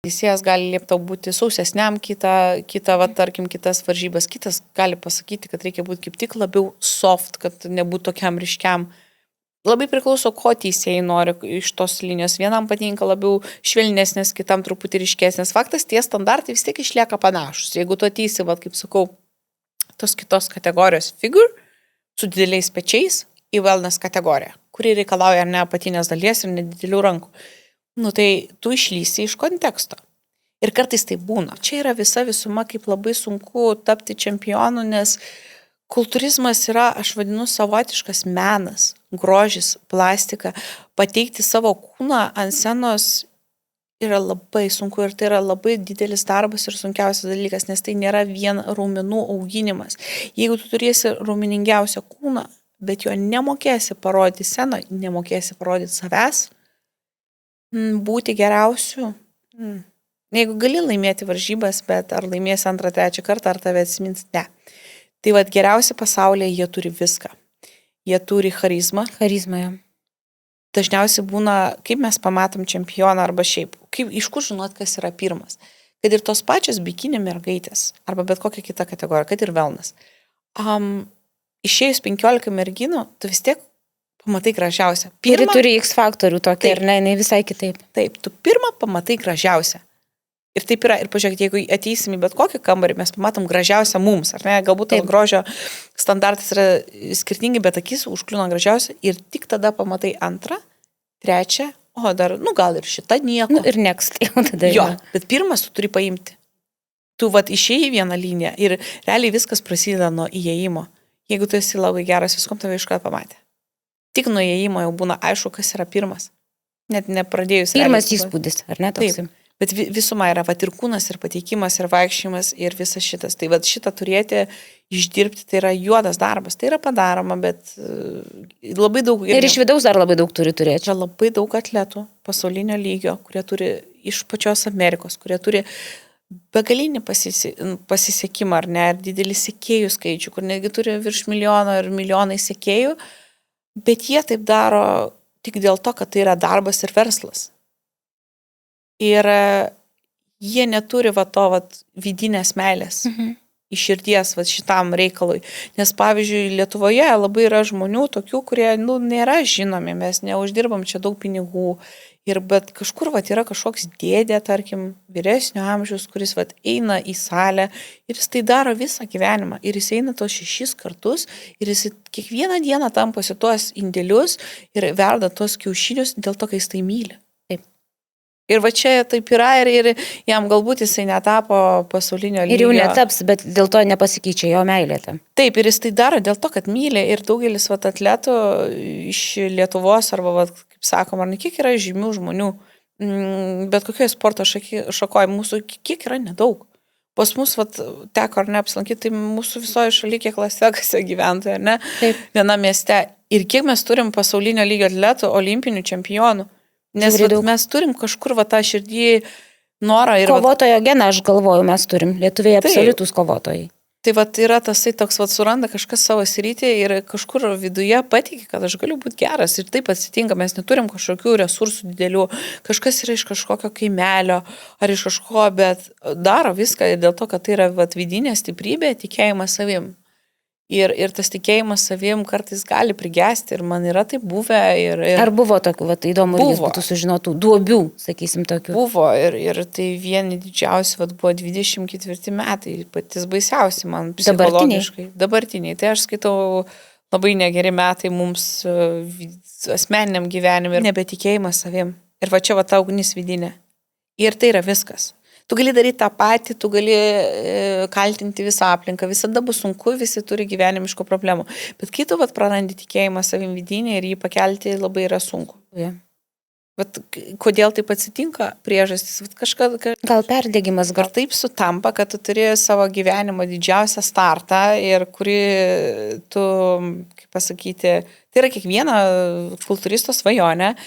Teisėjas gali liepti būti sausesniam tarkim, kitas varžybas, kitas gali pasakyti, kad reikia būti kaip tik labiau soft, kad nebūtų tokiam ryškiam. Labai priklauso, ko teisėjai nori iš tos linijos. Vienam patinka labiau švelnesnės, kitam truputį ryškesnės. Faktas, tie standartai vis tiek išlieka panašus. Jeigu tu ateisi, kaip sakau, tos kitos kategorijos figure, su dideliais pečiais į wellness kategoriją, kuri reikalauja ne apatinės dalies ir nedidelių rankų, tai tu išlysi iš konteksto. Ir kartais tai būna. Čia yra visa visuma, kaip labai sunku tapti čempionu, nes kultūrizmas yra, aš vadinu, savotiškas menas, grožis, plastika. Pateikti savo kūną ant scenos yra labai sunku ir tai yra labai didelis darbas ir sunkiausias dalykas, nes tai nėra vien raumenų auginimas. Jeigu tu turėsi raumeningiausią kūną, bet jo nemokėsi parodyti sceną, nemokėsi parodyti savęs, būti geriausiu. Jeigu gali laimėti varžybas, bet ar laimėsi 2, 3 kartą, ar tave atsimins, ne. Tai geriausi pasaulyje jie turi viską. Jie turi charizmą. Charizmą, jo. Dažniausiai būna, kaip mes pamatom čempioną arba šiaip, iš kur žinot, kas yra pirmas. Kad ir tos pačios bikini mergaitės, arba bet kokia kita kategorija, kad ir wellness. Išėjus 15 merginų, tu vis tiek pamatai gražiausią. Ir turi X faktorių tokį, ir ne visai kitaip. Taip, tu pirmą pamatai gražiausią. Ir taip yra, ir pažiūrėkit, jeigu ateisim į bet kokį kambarį, mes pamatom gražiausią mums, ar ne? Galbūt tas grožio standartas yra skirtingi, bet akis užkliūna gražiausia ir tik tada pamatai 2, 3, dar, gal ir šita nieko. Ir next, jau tada. Jo, bet pirmas tu turi paimti. Tu išėjai vieną liniją ir realiai viskas prasideda nuo įėjimo. Jeigu tu esi labai geras, viskom tave iškart pamatė. Tik nuo įėjimo jau būna aišku, kas yra pirmas. Net nepradėjus. Pirmas įspūdis, ar ne toks? Taip. Bet visuma yra ir kūnas, ir pateikimas, ir vaikščiojimas, ir visas šitas. Tai šitą turėti, išdirbti, tai yra juodas darbas. Tai yra padaroma, bet labai daug... Ir iš vidaus dar labai daug turi turėti. Čia labai daug atletų pasaulinio lygio, kurie turi iš pačios Amerikos, kurie turi begalinį pasisekimą, ar ne, ir didelį sekėjų skaičių, kur netgi turi virš milijono ir milijonai sekėjų, bet jie taip daro tik dėl to, kad tai yra darbas ir verslas. Ir jie neturi vidinės meilės iš širdies šitam reikalui. Nes, pavyzdžiui, Lietuvoje labai yra žmonių tokių, kurie nėra žinomi, mes neuždirbam čia daug pinigų. Bet kažkur yra kažkoks dėdė, tarkim, vyresnio amžiaus, kuris eina į salę ir jis tai daro visą gyvenimą. Ir jis eina tos 6 kartus ir jis kiekvieną dieną tamposi tuos indėlius ir verda tuos kiaušinius dėl to, kad jis tai myli. Ir čia taip yra ir jam galbūt jisai netapo pasaulinio lygio. Ir jau netaps, bet dėl to nepasikeičia jo meilė tam. Taip, ir jis tai daro dėl to, kad myli. Ir daugelis atletų iš Lietuvos arba, kaip sakom, ar ne kiek yra žymių žmonių, bet kokioje sporto šakoje mūsų kiek yra nedaug. Pas mus teko ar ne apsilankyti, tai mūsų visoje šalyje kiek Las-Vegase gyventojai, ar ne? Taip. Viena mieste. Ir kiek mes turim pasaulinio lygio atletų, olimpinių čempionų. Nes mes turim kažkur tą širdį norą. Kovotojo geną, aš galvoju, mes turim. Lietuviai absoliutus kovotojai. Tai yra tasai toks, suranda kažkas savo sritį ir kažkur viduje patikė, kad aš galiu būti geras. Ir taip atsitinka, mes neturim kažkokių resursų didelių. Kažkas yra iš kažkokio kaimelio ar iš kažko, bet daro viską dėl to, kad tai yra vidinė stiprybė, tikėjimas savim. Ir tas tikėjimas savim kartais gali prigesti ir man yra tai buvę. Ar buvo tokių, įdomu, ir jis būtų sužinotų, duobių, sakysim, tokių? Buvo ir tai vieni didžiausi, buvo 24 metai, patys baisiausi man psichologiškai. Dabartiniai. Tai aš skaitau labai negeri metai mums asmeniniam gyvenimui ir nebetikėjimas savim. Ir čia ta ugnis vidinė. Ir tai yra viskas. Tu gali daryti tą patį, tu gali kaltinti visą aplinką, visada bus sunku, visi turi gyvenimiškų problemų. Bet kai tu prarandi tikėjimą savim vidinį ir jį pakelti labai yra sunku. Yeah. Kodėl taip atsitinka? Priežastis. Gal perdėgymas, gal taip sutampa, kad tu turi savo gyvenimo didžiausią startą ir kuri tu, kaip pasakyti, tai yra kiekvieno kultūristo svajonė.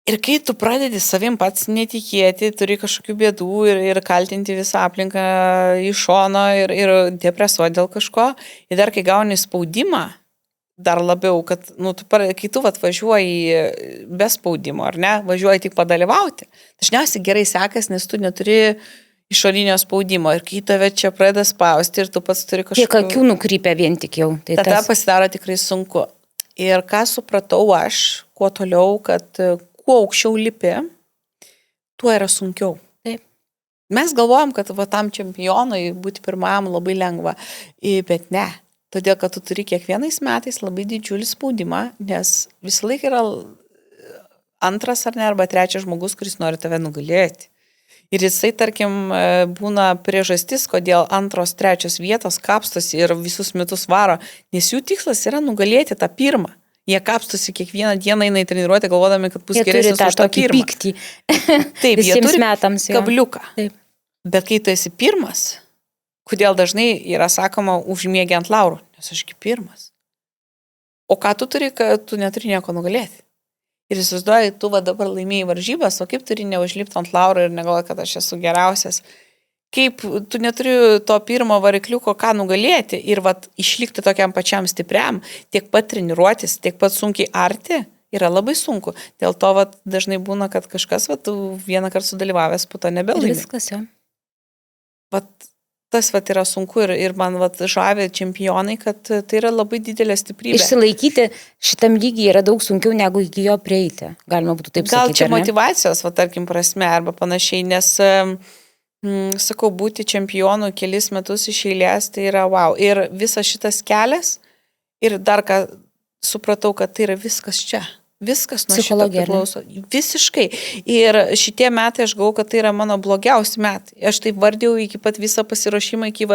Ir kai tu pradedi savim pats netikėti, turi kažkokių bėdų ir kaltinti visą aplinką iš šono ir depresuoti dėl kažko, ir dar kai gauni spaudimą, dar labiau, kad kai tu važiuoji be spaudimo, ar ne, važiuoji tik padalyvauti, dažniausiai gerai sekas, nes tu neturi išorinio spaudimo ir kai tave čia pradeda spausti ir tu pats turi kažkokių... Kiek akių nukrypia vien tik jau. Tai tada pasidaro tikrai sunku. Ir ką supratau aš, kuo toliau, kad kuo aukščiau lipi, tuo yra sunkiau. Taip. Mes galvojam, kad tam čempionui būti pirmam labai lengva, bet ne. Todėl, kad tu turi kiekvienais metais labai didžiulį spaudimą, nes visą laiką yra antras ar ne, arba trečias žmogus, kuris nori tave nugalėti. Ir jisai, tarkim, būna priežastis, kodėl antros, trečios vietos kapstosi ir visus metus varo, nes jų tikslas yra nugalėti tą pirmą. Jie kapstosi kiekvieną dieną, eina į treniruotę, galvodami, kad bus geresnis už tą pirmą. Pyktį. Taip, jie turi metams, kabliuką. Taip. Bet kai tu esi pirmas, kodėl dažnai yra sakoma užmiegi ant laurų, nes ašgi pirmas. O ką tu turi, kad tu neturi nieko nugalėti? Ir įsivaizduoji, tu dabar laimėjai varžybas, o kaip turi neužlipti ant laurų ir negalvoji, kad aš esu geriausias. Kaip tu neturi to pirmo varikliuko, ką nugalėti ir išlikti tokiam pačiam stipriam, tiek pat treniruotis, tiek pat sunkiai arti, yra labai sunku. Dėl to dažnai būna, kad kažkas vieną kartą sudalyvavęs, po to nebelaimi. Ir viskas, jo. Tas yra sunku ir man žavi čempionai, kad tai yra labai didelė stiprybė. Išsilaikyti šitam lygiai yra daug sunkiau, negu iki jo prieiti. Galima būtų taip sakyti. Gal čia motyvacijos, tarkim, prasme arba panašiai, nes... sakau, būti čempionu kelis metus iš eilės, tai yra wow. Ir visas šitas kelias, ir dar ką supratau, kad tai yra viskas čia. Viskas nuo šito priklauso. Visiškai. Ir šitie metai, aš galvoju, kad tai yra mano blogiausi metai. Aš taip vardėjau iki pat visą pasiruošimą, iki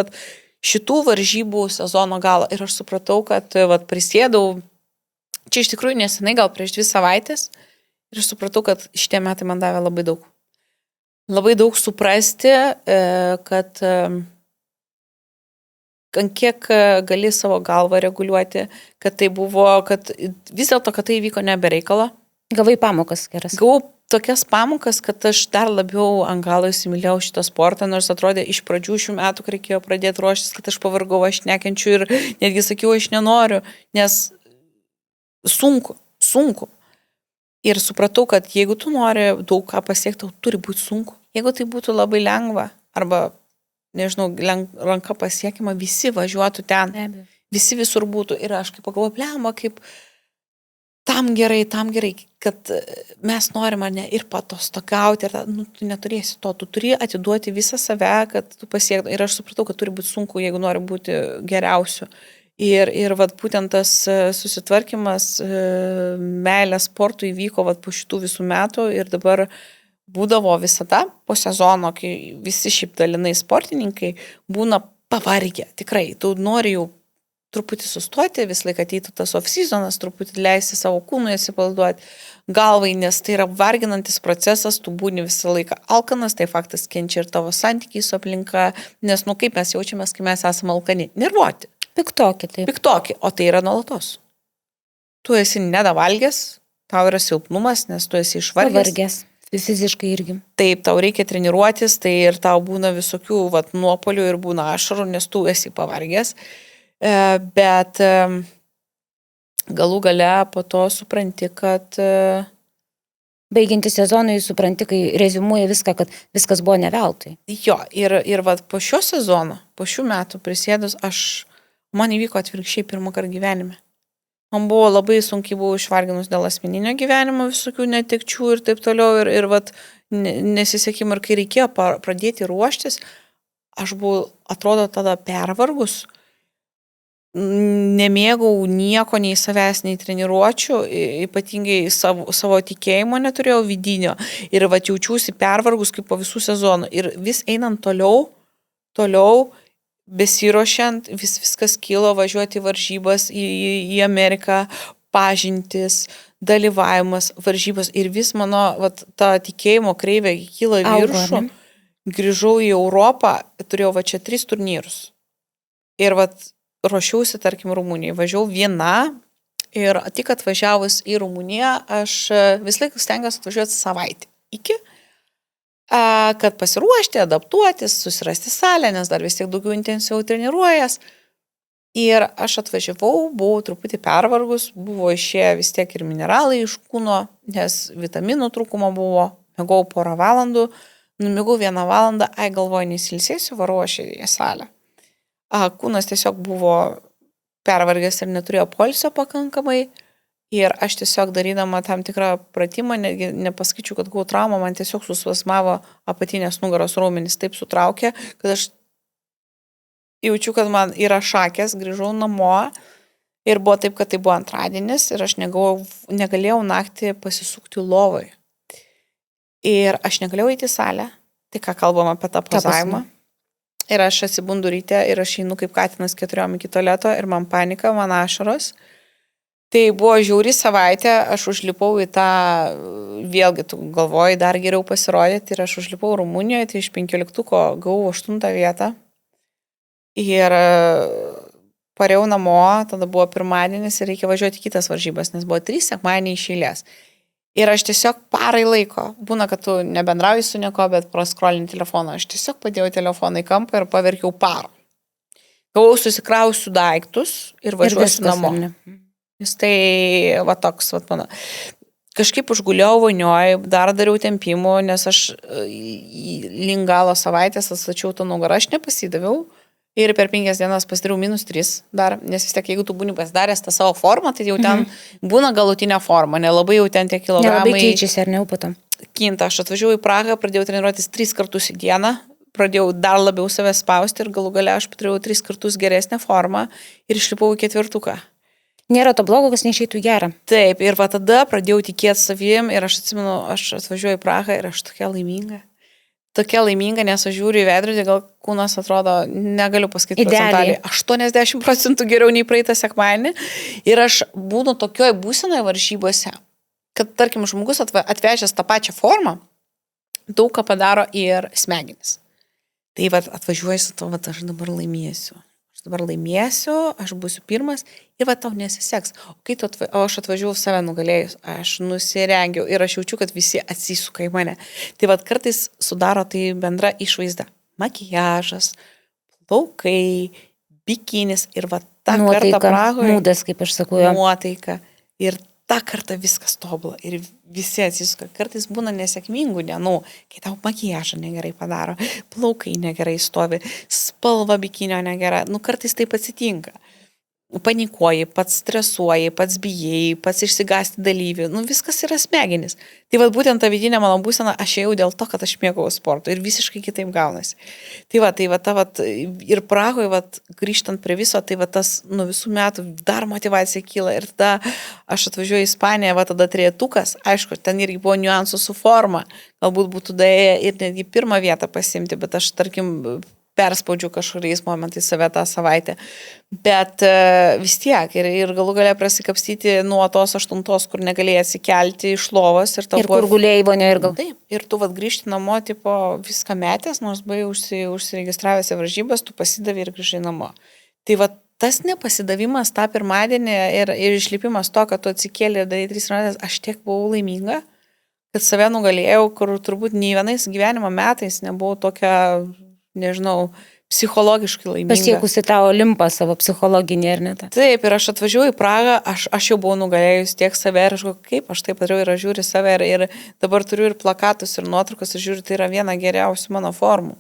šitų varžybų sezono galo. Ir aš supratau, kad prisėdau, čia iš tikrųjų nesenai, gal prieš 2 savaitės, ir aš supratau, kad šitie metai man davė labai daug. Labai daug suprasti, kad kiek gali savo galvą reguliuoti, kad tai buvo, kad vis dėlto, kad tai įvyko ne be reikalo. Gavai pamokas geras. Gavau tokias pamokas, kad aš dar labiau ant galo įsimylėjau šitą sportą, nors atrodė iš pradžių šių metų, kai reikėjo pradėti ruoštis, kad aš pavargau, aš nekenčiu ir netgi sakiau, aš nenoriu, nes sunku. Ir supratau, kad jeigu tu nori daug ką pasiekti, tau turi būti sunku. Jeigu tai būtų labai lengva, arba, nežinau, ranka pasiekima, visi važiuotų ten, visi visur būtų. Ir aš kaip pagalvoju, blemba, kaip tam gerai, kad mes norim ar ne ir patostogauti, ir tu neturėsi to, tu turi atiduoti visą save, kad tu pasiektum. Ir aš supratau, kad turi būti sunku, jeigu nori būti geriausiu. Ir vat, būtent tas susitvarkymas, meilė sportui įvyko vat, po šitų visų metų ir dabar būdavo visada po sezono, kai visi šiaip dalinai sportininkai būna pavargę. Tikrai, tu nori jau truputį sustoti, vis laik ateitų tas off-seasonas, truputį leisti savo kūnui atsipalaiduoti galvai, nes tai yra varginantis procesas, tu būni visą laiką alkanas, tai faktas kenčia ir tavo santykiai su aplinka, nes kaip mes jaučiamės, kai mes esame alkani, nervuoti. Piktoki, taip. Piktoki, o tai yra nuolatos. Tu esi nedavalgęs, tau yra silpnumas, nes tu esi išvargęs. Fiziškai irgi. Taip, tau reikia treniruotis, tai ir tau būna visokių nuopolių ir būna ašarų, nes tu esi pavargęs. Bet galų gale po to supranti, kad baigianti sezonui supranti, kai reziumuoja viską, kad viskas buvo ne veltui. Jo, ir po šio sezono, po šių metų prisėdus, man įvyko atvirkščiai pirmą kartą gyvenime. Man buvo labai sunkiai, buvau išvarginus dėl asmeninio gyvenimo, visokių netekčių ir taip toliau, ir nesisekimų, ir kai reikėjo pradėti ruoštis, aš buvau, atrodo, tada pervargus, nemėgau nieko, nei savęs, nei treniruočių, ypatingai savo tikėjimo neturėjau vidinio ir jaučiausi pervargus kaip po visų sezonų ir vis einant toliau, besiruošiant, viskas kilo važiuoti į varžybas, į Ameriką, pažintis, dalyvavimas, varžybas ir vis mano ta tikėjimo kreivė kyla į viršų, grįžau į Europą, turėjau čia 3 turnyrus ir ruošiausi, tarkim, Rumunijai. Važiavau viena ir tik atvažiavus į Rumuniją, aš vis laik stengiuosi atvažiuoti savaitę iki, kad pasiruošti, adaptuotis, susirasti salę, nes dar vis tiek daugiau intensyviau treniruojas. Ir aš atvažiavau, buvau truputį pervargus, buvo išėję vis tiek ir mineralai iš kūno, nes vitaminų trūkumo buvo, mėgau 1 valandų, numigau 1 valandą, galvoju, nesilsėsiu, varau aš į salę. Kūnas tiesiog buvo pervargęs ir neturėjo poilsio pakankamai ir aš tiesiog darydama tam tikrą pratimą, nepasakyčiau, kad gavau traumą, man tiesiog suspazmavo apatinės nugaros raumenys, taip sutraukė, kad aš jaučiu, kad man yra šakės, grįžau namo ir buvo taip, kad tai buvo antradienis ir aš negalėjau naktį pasisukti lovai. Ir aš negalėjau eiti į salę, tai ką kalbam apie tą pozavimą. Ir aš atsibundu ryte ir aš einu kaip katinas 4 iki tualeto ir man panika, man ašaros. Tai buvo žiauri savaitė, aš užlipau į tą, vėlgi tu galvoji, dar geriau pasirodyti ir aš užlipau Rumunijoje, tai iš 15-ko gavau 8 vietą. Ir parėjau namo, tada buvo pirmadienis ir reikia važiuoti kitas varžybas, nes buvo 3 sekmadieniai iš eilės. Ir aš tiesiog parai laiko, būna, kad tu nebendrauji su nieko, bet praskrolinį telefoną. Aš tiesiog padėjau telefoną į kampą ir paverkiau parą. Gavau susikrausiu daiktus ir važiuosiu namo. Jis tai, toks, mano. Kažkaip užguliau vonioj, dar dariau tempimų, nes aš link galo savaitės atstačiau tą nugarą, aš nepasidaviau. Ir per 5 dienas pasidariau -3 dar, nes vis tiek, jeigu tu būni pasidaręs tą savo formą, tai jau ten būna galutinė forma, nelabai jau ten tie kilogramai. Nelabai keičiasi, ar ne, potom? Kinta, aš atvažiavau į Prahą, pradėjau treniruotis 3 kartus į dieną, pradėjau dar labiau save spausti ir galų gale aš paturėjau 3 kartus geresnę formą ir išlipau į 4. Nėra to blogo, kas neišeitų į gerą. Taip, ir tada pradėjau tikėti savim ir aš atsimenu, aš atvažiuoju į Prahą ir aš tokia laiminga, nes aš žiūriu į veidrodį, gal kūnas atrodo, negaliu pasakyti procentaliai, 80% geriau nei praeitą sekmadienį. Ir aš būnu tokioj būsenoje varžybose, kad, tarkim, žmogus atvežęs tą pačią formą, daug ką padaro ir smegenis. Tai atvažiuoju su to, aš dabar laimėsiu. aš dabar laimėsiu, aš būsiu pirmas ir va tau nesiseks. O aš atvažiavau save nugalėjus, aš nusirengiau ir aš jaučiu, kad visi atsisuka į mane. Tai va kartais sudaro tai bendra išvaizda. Makiažas, plaukai, bikinis ir va tą nuotaika, kartą Prahoje. Mūdas, kaip aš sakau. Nuotaika. Ir tą kartą viskas tobula ir visi atsisuka. Kartais būna nesėkmingų dienų, kai tau makiažą negerai padaro, plaukai negerai stovi, spalva bikinio negera. Kartais taip atsitinka. Panikuoji, pats stresuoji, pats bijai, pats išsigąsti dalyvių. Viskas yra smegenis. Tai va būtent ta vidinė mano būsena, aš ėjau dėl to, kad aš mėgau sporto ir visiškai kitaip gaunasi. Tai va, ir Prahoje, grįžtant prie viso, tai va tas visų metų dar motivacija kyla ir tada aš atvažiuoju į Ispaniją, va tada trejetukas, aišku, ten irgi buvo niuansų su forma, galbūt būtų daėję ir netgi pirmą vietą pasimti, bet aš, tarkim, perspaudžiu kažkuriais momentais save tą savaitę. Bet vis tiek ir galų galia prasikapstyti nuo tos 8, kur negalėjai atsikelti iš lovos. Ir kur gulėjai vonio ir gal. Taip, ir tu grįžti namo, tipo, viską metęs, nors buvai užsiregistravęs į varžybas, tu pasidavai ir grįžai namo. Tai tas nepasidavimas tą pirmadienį ir išlipimas to, kad tu atsikėlė ir darai 3 minutės, aš tiek buvau laiminga, kad save nugalėjau, kur turbūt nei vienais gyvenimo metais nebuvau tokia, nežinau, psichologiškai laiminga. Pasiekusi tą Olimpą savo psichologinį, ar ne? Taip, ir aš atvažiuoju į Prahą, aš jau buvau nugalėjus tiek save ir aš galvoju, kaip aš taip padariau ir aš žiūriu save ir dabar turiu ir plakatus ir nuotraukas ir žiūriu, tai yra viena geriausių mano formų.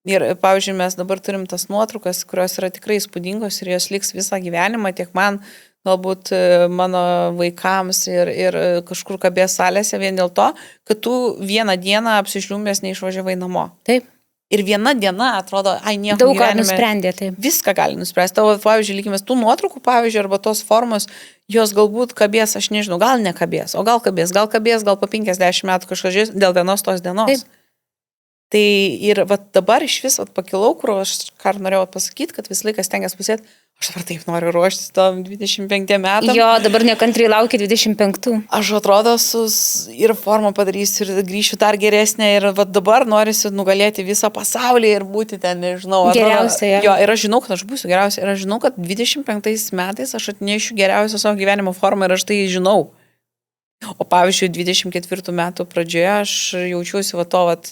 Ir, pavyzdžiui, mes dabar turim tas nuotraukas, kurios yra tikrai įspūdingos ir jos liks visą gyvenimą, tiek man, galbūt mano vaikams ir kažkur kabės salėse vien dėl to, kad tu vieną dieną apsižliumbęs neišvažiavai namo. Taip. Ir viena diena, atrodo, nieko daug ką gyvenime. nusprendė, taip. Viską gali nuspręsti. Tavo, pavyzdžiui, lygimės tų nuotraukų, pavyzdžiui, arba tos formos, jos galbūt kabės, aš nežinau, gal nekabės, o gal kabės, gal po 50 metų kažkas žiūrės dėl vienos tos dienos. Taip. Tai ir dabar iš vis pakilau, kur aš ką norėjau pasakyti, kad visą laiką stengiasi pusėti, aš dabar taip noriu ruoštis tom 25 metam. Jo, dabar nekantriai laukia 25. Aš atrodo, ir formą padarysiu, ir grįšiu dar geresnė, ir dabar norisi nugalėti visą pasaulį ir būti ten, nežinau. Geriausia. Jo, ir aš žinau, kad aš būsiu geriausia, ir aš žinau, kad 25 metais aš atnešiu geriausią savo gyvenimo formą ir aš tai žinau. O pavyzdžiui, 24 metų pradžioje aš jaučiuosi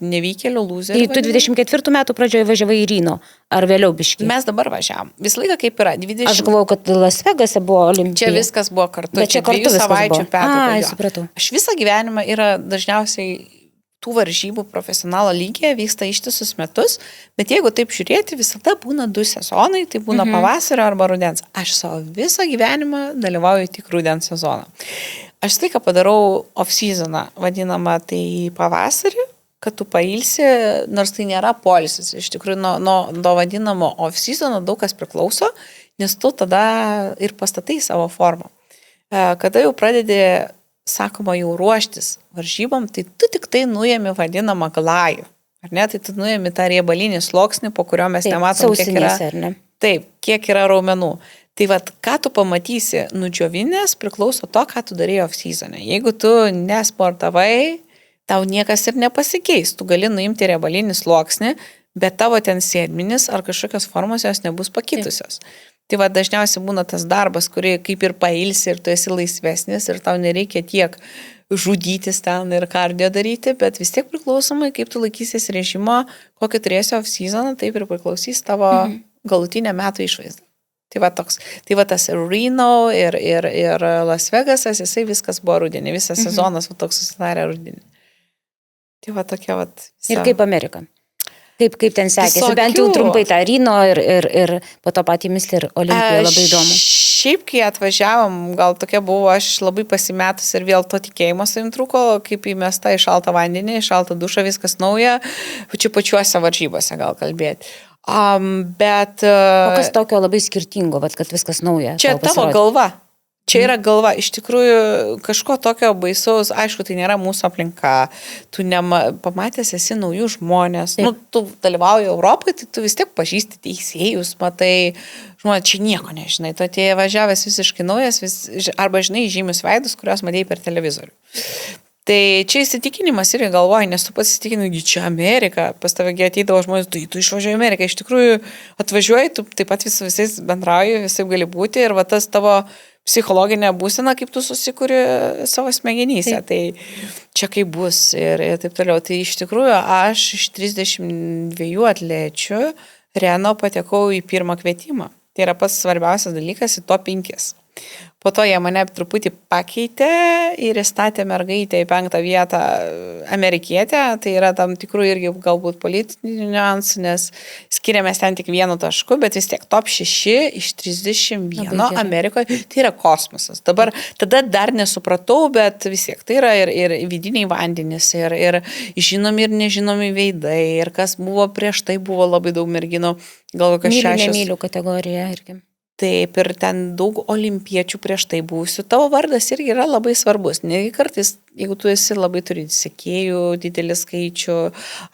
nevykėlių lūzerių. Tai tu 24 metų pradžioje važiavai į Ryno, ar vėliau biškį? Mes dabar važiavam. Visą laiką kaip yra. 20... Aš galvojau, kad Las Vegase buvo Olimpija. Čia viskas buvo kartu. Bet čia kartu savaičių pertrauka. Supratau. Aš visą gyvenimą yra dažniausiai tų varžybų profesionalo lygyje vyksta ištisus metus, bet jeigu taip žiūrėti, visada būna 2 sezonai, tai būna pavasario arba rudens. Aš savo visą gyvenimą dalyvauju tik rudens sezoną. Aš tai, ką padarau off-seasoną, vadinamą tai pavasarį, kad tu pailsi, nors tai nėra poilsis. Iš tikrųjų, nuo vadinamo off-seasono daug kas priklauso, nes tu tada ir pastatai savo formą. Kada jau pradedi, sakoma, jau ruoštis varžybom, tai tu tik tai nuėmi vadinamą glajų. Ar ne? Tai tu nuėmi tą riebalinį sluoksnį, po kurio mes nematom, kiek yra. Taip, kiek yra raumenų. Tai ką tu pamatysi nudžiovinės priklauso to, ką tu darėjai off-season'e. Jeigu tu nesportavai, tau niekas ir nepasikeis. Tu gali nuimti riebalinį sluoksnį, bet tavo ten sėdminis ar kažkokios formos jos nebus pakitusios. Tai dažniausiai būna tas darbas, kurį kaip ir pailsi ir tu esi laisvesnis ir tau nereikia tiek žudytis ten ir kardio daryti, bet vis tiek priklausomai, kaip tu laikysies režimo, kokį turėsi off-seasoną, taip ir priklausys tavo galutinė metų išvaizda. Tai toks. Tai tas Reno ir Las Vegasas, jisai viskas buvo rudenį, visas sezonas toks susidarė rudenį. Tai tokia visa. Ir kaip Amerika? Kaip ten sekėsi? Bent jau trumpai tą Reno ir po to patį Mr. Olympija labai įdomu. Šiaip, kai atvažiavom, gal tokia buvo, aš labai pasimetus ir vėl to tikėjimo savim trūko, kaip įmesta į šaltą vandenį, į šaltą dušą, viskas nauja, pačiuose varžybose gal kalbėti. Bet... O kas tokio labai skirtingo, kad viskas nauja? Čia tavo galva. Čia yra galva. Iš tikrųjų, kažko tokio baisaus, aišku, tai nėra mūsų aplinka. Tu pamatęs esi naujų žmonės. Tu dalyvauji Europoje, tai tu vis tiek pažįsti teisėjus, matai, žmonės, čia nieko nežinai. Tu atėjai važiavęs visiškai naujas, arba žinai žymius veidus, kuriuos matėjai per televizorių. Tai čia įsitikinimas irgi galvoji, nes tu pats įsitikini, čia Amerika, pas tave ateidavo žmonės, tu išvažiuoji į Ameriką, iš tikrųjų atvažiuoji, tu taip pat visais bendrauji, visai gali būti ir va tas tavo psichologinė būsena, kaip tu susikuri savo smegenyse. Tai čia kaip bus ir taip toliau. Tai iš tikrųjų aš iš 32 atlečių Reno patekau į pirmą kvietimą. Tai yra pats svarbiausias dalykas į top 5. Po to jie mane truputį pakeitė ir įstatė mergaitę į 5 vietą amerikietę. Tai yra tam tikrų irgi galbūt politinių niuansų, nes skiriamės ten tik 1 tašku, bet vis tiek top 6 iš 31 Amerikoje. Tai yra kosmosas. Tada dar nesupratau, bet vis tiek tai yra ir vidiniai vandenys, ir žinomi ir nežinomi veidai, ir kas buvo prieš tai, buvo labai daug merginų, gal kokios 6. Nemylių kategorija irgi. Taip, ir ten daug olimpiečių prieš tai buvusių. Tavo vardas irgi yra labai svarbus. Netgi kartais, jeigu tu esi labai turi sekėjų, didelį skaičių,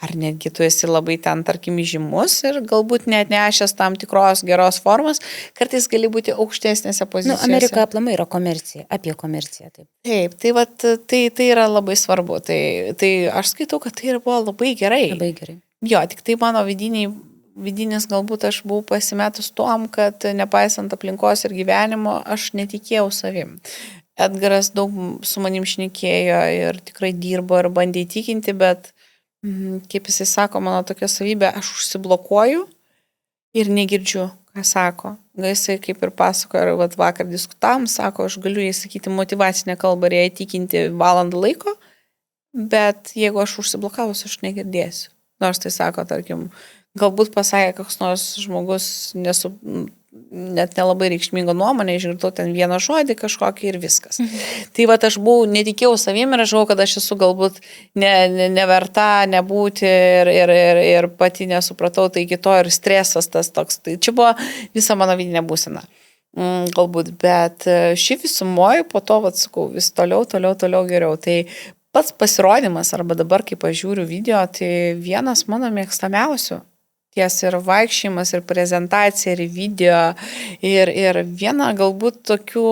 ar netgi tu esi labai ten, tarkim, žymus ir galbūt net nešias tam tikros geros formos, kartais gali būti aukštesnėse pozicijose. Amerika aplamai yra komercija, apie komerciją. Taip, tai yra labai svarbu. Tai aš skaitau, kad tai buvo labai gerai. Labai gerai. Jo, tik tai mano vidinis galbūt aš buvau pasimetus tom, kad nepaisant aplinkos ir gyvenimo, aš netikėjau savim. Edgaras daug su manim šnekėjo ir tikrai dirbo ir bandė įtikinti, bet, kaip jisai sako, mano tokia savybė, aš užsiblokuoju ir negirdžiu, ką sako. Jisai kaip ir pasakojo, ir vakar diskutavom, sako, aš galiu jai sakyti motyvacinę kalbą ir ją įtikinti valandą laiko, bet jeigu aš užsiblokavus, aš negirdėsiu. Nors tai sako, tarkim, galbūt pasakė koks nors žmogus net nelabai reikšmingo nuomonę, išgirdau ten vieną žodį kažkokį ir viskas. Tai va, aš netikėjau savim ir aš žinau, kad aš esu galbūt neverta nebūti ir pati nesupratau, tai iki to ir stresas tas toks. Tai čia buvo visa mano vidinė būsena. Galbūt, bet šį visumoju po to, sakau, vis toliau geriau. Tai pats pasirodymas, arba dabar, kai pažiūriu video, tai vienas mano mėgstamiausių. Ties ir vaikščiojimas, ir prezentacija, ir video, ir viena galbūt tokių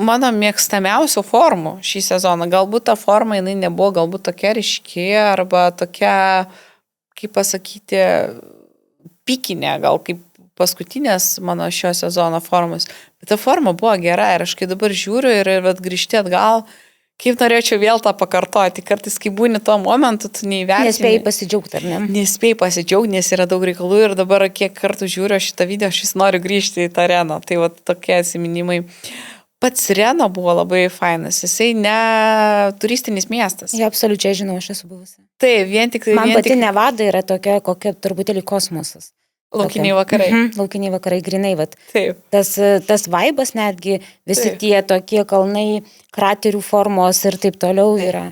mano mėgstamiausių formų šį sezoną. Galbūt ta forma, jinai nebuvo galbūt tokia ryški, arba tokia, kaip pasakyti, pikinė, gal kaip paskutinės mano šio sezono formos. Bet ta forma buvo gera ir aš kai dabar žiūriu ir grįžti atgal, kaip norėčiau vėl tą pakartoti. Kartais, kai būni tuo momentu, tu neįvertini. Nespėjai pasidžiaugti, ar ne? Nespėjai pasidžiaugti, nes yra daug reikalų ir dabar kiek kartų žiūriu šitą video, aš vis noriu grįžti į tą Reno. Tai va tokie atsiminimai. Pats Reno buvo labai fainas. Jisai ne turistinis miestas. Ja, absoliučiai žinau, aš esu buvusi. Taip, vien tik... Man pati Nevada yra tokia, kokia truputėlį kosmosas. Laukiniai vakarai. Laukiniai vakarai, grinai, vat. Taip. Tas vaibas netgi, visi tie tokie kalnai, kraterių formos ir taip toliau yra.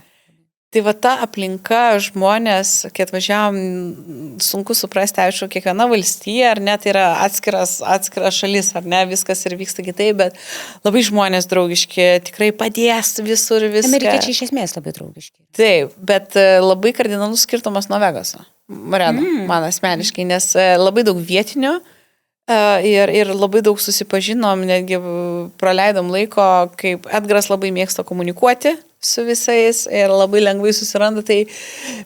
Tai va ta aplinka, žmonės, kai atvažiavom, sunku suprasti, aišku, kiekviena valstija, ar ne, tai yra atskiras šalis, ar ne, viskas ir vyksta kitaip, bet labai žmonės draugiški, tikrai padės visur viską. Amerikiečiai iš esmės labai draugiški. Taip, bet labai kardinalus skirtumas nuo Vegaso. Reno, man asmeniškai, nes labai daug vietinių ir labai daug susipažinom, netgi praleidom laiko, kaip Edgaras labai mėgsta komunikuoti su visais ir labai lengvai susiranda, tai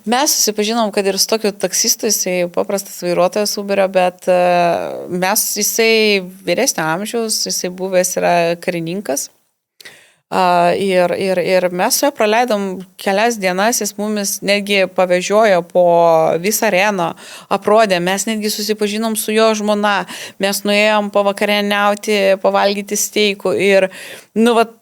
mes susipažinom, kad ir su tokiu taksistu, jisai paprastas vairuotojas Uberio, bet jisai vyresnio amžiaus, jisai buvęs yra karininkas. Ir mes su juo praleidom kelias dienas, jis mumis netgi pavežiojo po visą Reno, aprodė, mes netgi susipažinom su jo žmona, mes nuėjom pavakarieniauti, pavalgyti steikų ir,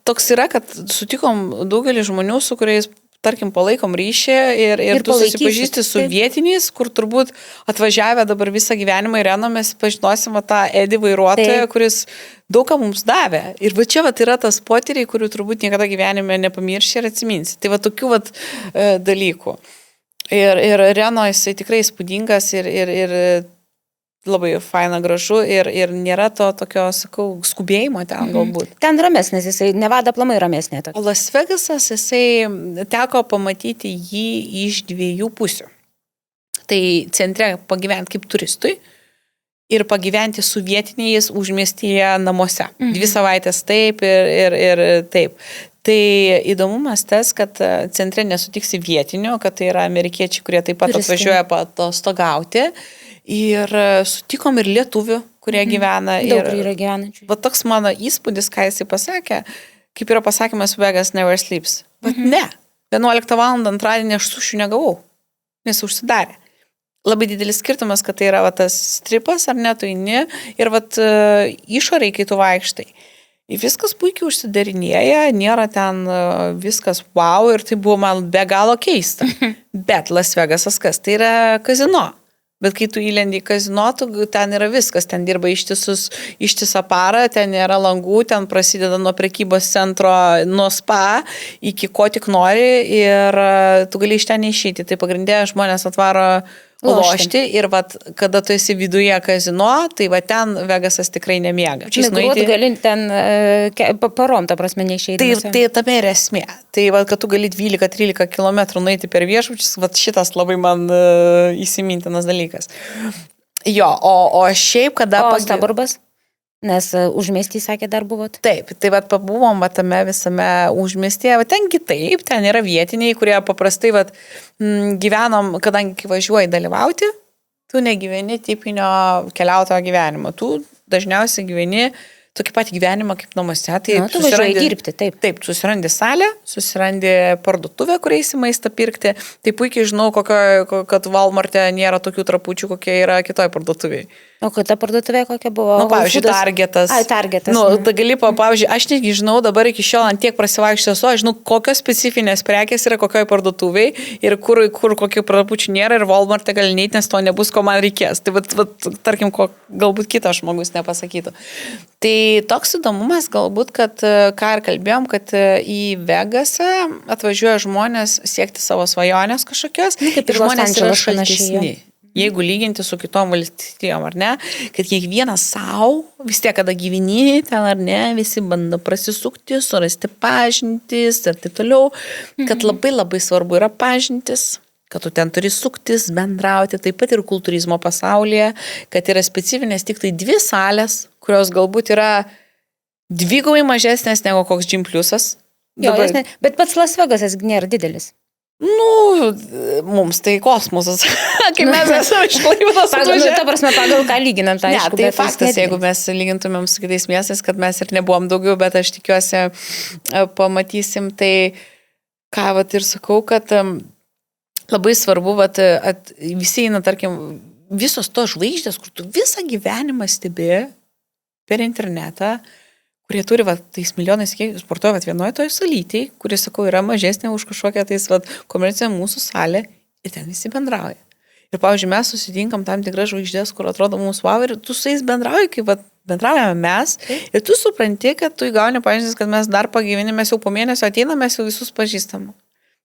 toks yra, kad sutikom daugelį žmonių, su kuriais tarkim, palaikom ryšį ir tu susipažįsti su vietiniais, kur turbūt atvažiavę dabar visą gyvenimą į Reno, mes pažinosim tą Edį vairuotoją, kuris daug ką mums davė. Ir va čia yra tas potyriai, kurių turbūt niekada gyvenime nepamirši ir atsiminsi. Tai tokių dalykų. Ir Reno jisai tikrai įspūdingas ir labai faina, gražu ir nėra to tokio, sakau, skubėjimo ten galbūt. Ten ramesnis, jisai Nevada aplamai ramesnė. O Las Vegasas, jisai teko pamatyti jį iš 2 pusių. Tai centre pagyventi kaip turistui ir pagyventi su vietiniais užmiestyje namuose. 2 savaitės taip ir taip. Tai įdomumas tas, kad centre nesutiksi vietinių, kad tai yra amerikiečiai, kurie taip pat atvažiuoja patostogauti. Ir sutikom ir lietuvių, kurie gyvena. Daug yra gyvenančių. Va toks mano įspūdis, ką jisai pasakė, kaip yra pasakymas Vegas never sleeps. Bet ne, 11 val. Antradienį aš sušių negavau, nes užsidarė. Labai didelis skirtumas, kad tai yra va, tas stripas ar ne, tu eini ir va, išoriai, kai tu vaikštai. Viskas puikiai užsidarinėja, nėra ten viskas wow ir tai buvo man be galo keista. Bet Las Vegasas kas? Tai yra kazino. Bet kai tu įlendi į kazino, ten yra viskas, ten dirba ištisą parą, ten nėra langų, ten prasideda nuo prekybos centro, nuo spa, iki ko tik nori ir tu gali iš ten neišeiti. Tai pagrindė žmonės atvaro lošti ir vat, kada tu esi viduje kazino, tai va ten Vegasas tikrai nemiega. Migruoti gali ten parom, ta prasme, neišeiti. Tai tame ir esmė. Tai va, kad tu gali 12-13 km nueiti per viešbučius, va šitas labai man įsimintinas dalykas. Jo, o šiaip kada... O Staburbas? Nes užmiestį, sakė, dar buvot? Taip, tai vat pabuvom va, tame visame užmiestyje, va, ten kitaip, ten yra vietiniai, kurie paprastai vat, gyvenom, kadangi kai važiuoji dalyvauti, tu negyveni tipinio keliautojo gyvenimo, tu dažniausiai gyveni tokį patį gyvenimą kaip namuose. Tai tu važiuoji dirbti, taip. Taip, susirandi salę, susirandi parduotuvę, kur eisi maistą pirkti, tai puikiai žinau, kad Walmart'e nėra tokių trapučių, kokie yra kitoj parduotuvėje. O ta parduotuvė kokia buvo? Pavyzdžiui, Targetas. Targetas. Tai gali, pavyzdžiui, aš netgi žinau, dabar iki šiol ant tiek prasivaikščiosiu, aš žinau, kokios specifinės prekės yra kokioj parduotuvėje ir kur kokių trapučių nėra ir Walmart'e gali neiti, nes to nebus, ko man reikės. Tai, tarkim, galbūt kitas žmogus nepasakytų. Tai toks įdomumas galbūt, kad ką ir kalbėjom, kad į Vegasą atvažiuoja žmonės siekti savo svajonės kažkokios ir žmonės yra šaltesni. Jeigu lyginti su kitom valstijom, ar ne, kad kiekvienas savo, vis tiek, kada gyveni ten, ar ne, visi bando prasisukti, surasti pažintis ir taip toliau, kad labai labai svarbu yra pažintis, kad tu ten turi suktis, bendrauti, taip pat ir kultūrizmo pasaulyje, kad yra specifinės tik tai 2 salės, kurios galbūt yra 2 mažesnės negu koks Gym Plusas. Bet pats Las Vegasas nėra didelis. Mums tai kosmosas, kai mes esame iš Klaipėdos. Ta prasme, pagal ką lyginant, aišku. Ne, tai faktas, jeigu mes lygintumėm su kitais miestais, kad mes ir nebuvom daugiau, bet aš tikiuosi pamatysim, tai ką vat ir sakau, kad labai svarbu, visi eina, tarkim, visos to žvaigždės, kur tu visą gyvenimą stebi per internetą, kurie turi tais milijonais kiek sportuoja vienoje toj salytėj, kuris, sakau, yra mažesnė už kažkokią komercinę mūsų salę ir ten visi bendrauja. Ir, pavyzdžiui, mes susitinkam tam tikras žvaigždės, kur atrodo mūsų wow, ir tu su jais bendrauji, kaip bendraujame mes, ir tu supranti, kad tu įgauni pažintis, kad mes dar pagyvenime, mes jau po mėnesio ateiname, mes jau visus pažįstam.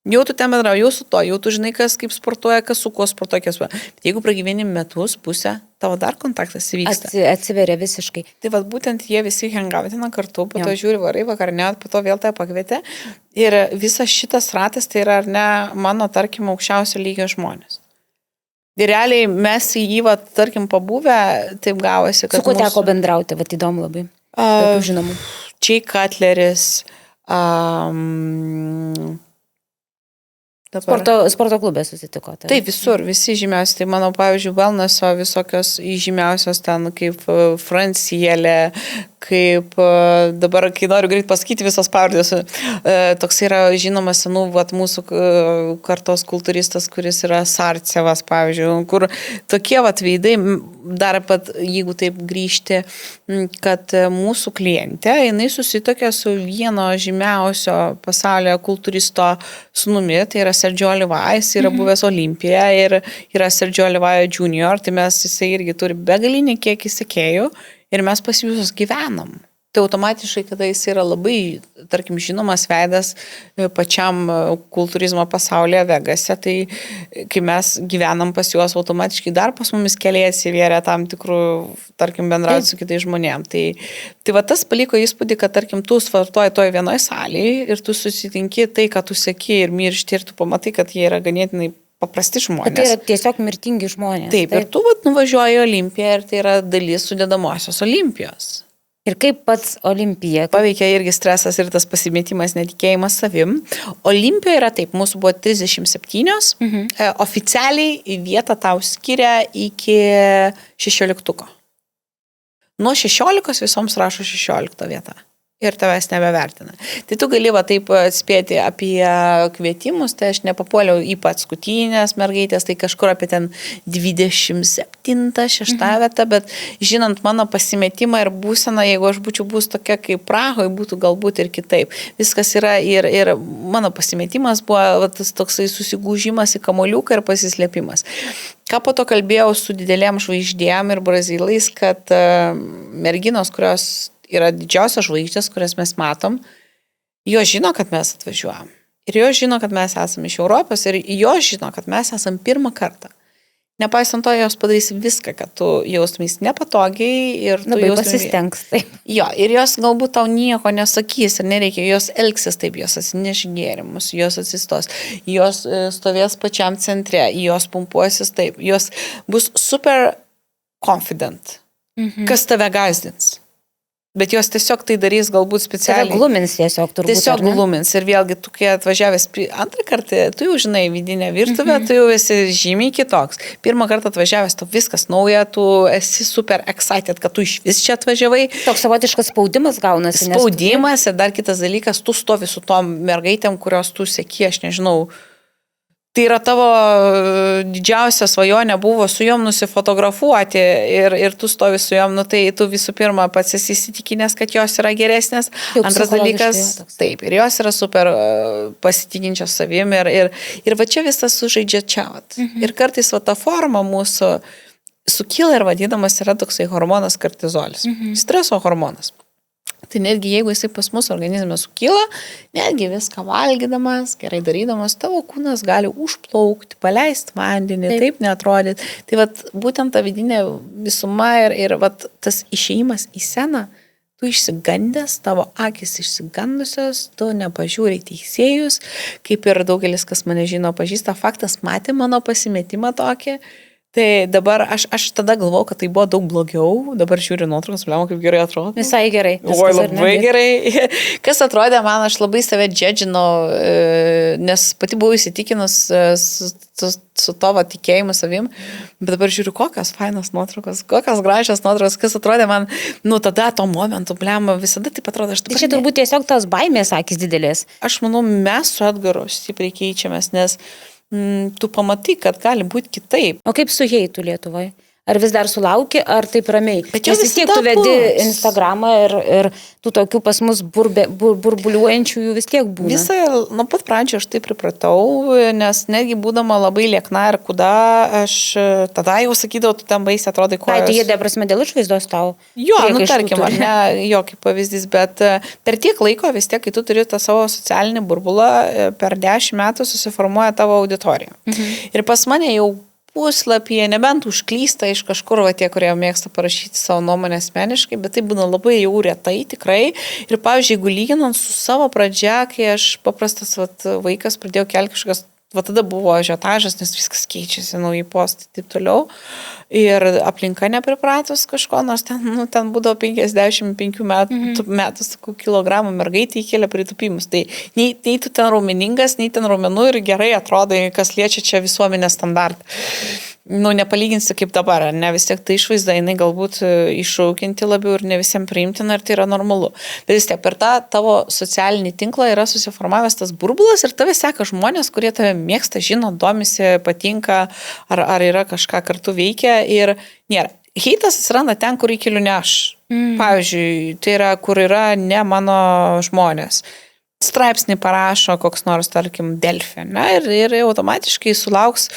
Jau tu ten bendrauji, jau su to, jau tu žinai, kas kaip sportuoja, kas su kuo sportuoja, kas. Bet jeigu pragyveni metus, pusę, tavo dar kontaktas įvyksta. Atsiveria visiškai. Tai būtent jie visi hangautina kartu, po to žiūri varai vakarniaut, po to vėl tai pakvietė. Ir visas šitas ratas tai yra, ar ne, mano, tarkim, aukščiausio lygio žmonės. Ir realiai mes į jį, tarkim, pabuvę, taip gavosi, kad... Su kuo teko bendrauti, įdomu labai. Žinomų. Jay Cutleris, Sporto klube susitiko. Taip, visur, visi žymiausi. Tai mano, pavyzdžiui, wellnesso visokios žymiausios ten, kaip Francielė, kaip dabar, kai noriu greit pasakyti visas pavardės, toks yra žinomas senų mūsų kartos kultūristas, kuris yra Sarcevas, pavyzdžiui, kur tokie veidai, dar pat, jeigu taip grįžti, kad mūsų klientė, jinai susitokė su vieno žymiausio pasaulio kultūristo sūnumi, tai yra Sergio Olivaja, jis yra buvęs Olimpija ir yra Sergio Olivaja Junior, tai jisai irgi turi begalinį kiekį sekėjų ir mes pas visus gyvenam. Tai automatiškai, kada jis yra labai, tarkim, žinomas veidas pačiam kultūrizmo pasaulyje Vegase, tai kai mes gyvenam pas juos, automatiškai dar pas mumis keliai atsivėrė tam tikrų, tarkim, bendrauti su kitais žmonėm. Tai tas paliko įspūdį, kad, tarkim, tu svartuoji toj vienoj salėje ir tu susitinki tai, ką tu seki ir miršti ir tu pamatai, kad jie yra ganėtinai paprasti žmonės. Bet tai yra tiesiog mirtingi žmonės. Taip, ir tu nuvažiuoji į Olimpiją ir tai yra dalis sudedamosios Olimpijos. Ir kaip pats Olimpija. Paveikia irgi stresas ir tas pasimetimas, netikėjimas savim. Olimpijoje yra taip, mūsų buvo 37, oficialiai vietą tau skiria iki 16. Nuo 16 visoms rašo 16 vietą. Ir tavęs nebevertina. Tai tu gali va taip spėti apie kvietimus, tai aš nepapuoliau į paskutinės mergaitės, tai kažkur apie ten 27-6 vietą, bet žinant mano pasimetimą ir būseną, jeigu aš būčiau bus tokia kaip Prahoje, būtų galbūt ir kitaip. Viskas yra ir mano pasimetimas buvo va, tas toksai susigūžimas į kamoliuką ir pasislėpimas. Ką po to kalbėjau su didelėm žvaigždėm ir brazilais, kad merginos, kurios yra didžiausios žvaigždės, kurias mes matom, jos žino, kad mes atvažiuojam. Ir jos žino, kad mes esame iš Europos ir jos žino, kad mes esame pirmą kartą. Nepaisant to, jos padarys viską, kad tu jaustumės nepatogiai ir tu labai jaustumės... pasistengs. Taip. Jo, ir jos galbūt tau nieko nesakys ir nereikia, jos elgsis taip, jos atsineš gėrimus, jos atsistos, jos stovės pačiam centre, jos pumpuosis taip, jos bus super confident, kas tave gazdins. Bet jos tiesiog tai darys galbūt specialiai. Tai glumins tiesiog turbūt. Tiesiog glumins. Ir vėlgi, tu kai atvažiavęs antrą kartą, tu jau žinai vidinę virtuvę, tu jau esi žymiai kitoks. Pirmą kartą atvažiavęs, tu viskas nauja, tu esi super excited, kad tu iš vis čia atvažiavai. Toks savotiškas spaudimas gaunasi. Spaudimas ir dar kitas dalykas, tu stovi su tom mergaitėm, kurios tu seki, aš nežinau. Tai yra tavo didžiausia svajonė buvo su jom nusifotografuoti ir tu stovi su jom, tai tu visų pirma pats esi įsitikinęs, kad jos yra geresnės. Antras dalykas, taip, ir jos yra super pasitikinčios savim ir va čia visas sužaidžia čia. Ir kartais va ta forma mūsų sukyla ir vadinamas yra toksai hormonas kortizolis, streso hormonas. Tai netgi jeigu jisai pas mūsų organizme sukyla, netgi viską valgydamas, gerai darydamas, tavo kūnas gali užplaukti, paleisti vandenį, taip neatrodyti. Tai vat, būtent ta vidinė visuma ir vat, tas išėjimas į sceną, tu išsigandęs, tavo akis išsigandusios, tu nepažiūrė teisėjus, kaip ir daugelis, kas mane žino, pažįsta, faktas matė mano pasimetimą tokį. Tai dabar aš tada galvojau, kad tai buvo daug blogiau, dabar žiūriu nuotraukas, blemo, kaip gerai atrodo. Visai gerai. Oi, labai gerai. Kas atrodė man, aš labai save džedžinau, nes pati buvau įsitikinus su to tikėjimu savim, bet dabar žiūriu, kokios fainos nuotraukos, kokios gražios nuotraukos, kas atrodė man, tada to momentu, blemo, visada taip atrodo. Tai čia turbūt tiesiog tos baimės akis didelės. Aš manau, mes su Edgaru stipriai keičiamės, nes tu pamatai, kad gali būti kitaip. O kaip su heitu Lietuvoje? Ar vis dar sulauki, ar taip ramiai? Bet nes vis tiek tu vedi Instagramą ir tų tokių pas mus burbuliuojančių jų vis tiek būna. Visai, nuo pat pradžio aš taip pripratau, nes netgi būdama labai liekna ir kuda, aš tada jau sakydavau, tu ten baisiai atrodai kojas. Tai jie prasme dėl išvaizdos tau? Jo, tarkim, ar ne, jokį pavyzdys, bet per tiek laiko vis tiek, kai tu turi tą savo socialinį burbulą, per 10 metų susiformuoja tavo auditorija. Ir pas mane jau puslapyje, nebent užklysta iš kažkur, tie, kurie mėgsta parašyti savo nuomonę asmeniškai, bet tai būna labai jau retai tikrai. Ir pavyzdžiui, jeigu lyginant su savo pradžia, kai aš paprastas vaikas pradėjau kelti kažkokias, tada buvo ažiotažas, nes viskas keičiasi, nauji postai ir taip toliau. Ir aplinka nepripratus kažko, nors ten būdavo 55 metų kilogramų mergaitė įkėlė pritupimus. Tai nei tu ten raumeningas, nei ten raumenų ir gerai atrodai, kas liečia čia visuomenės standartą. Nepalyginsi kaip dabar, ne vis tiek tai išvaizda, jinai galbūt iššaukinti labiau ir ne visiems priimtina ir tai yra normalu. Bet vis tiek per tą tavo socialinį tinklą yra susiformavęs tas burbulas ir tave seka žmonės, kurie tave mėgsta, žino, domisi, patinka, ar yra kažką kartu veikia ir nėra. Heitas atsiranda ten, kur įkeliu ne aš. Pavyzdžiui, tai yra, kur yra ne mano žmonės. Straipsnį parašo koks nors, tarkim, Delfi, ne? Ir automatiškai sulauks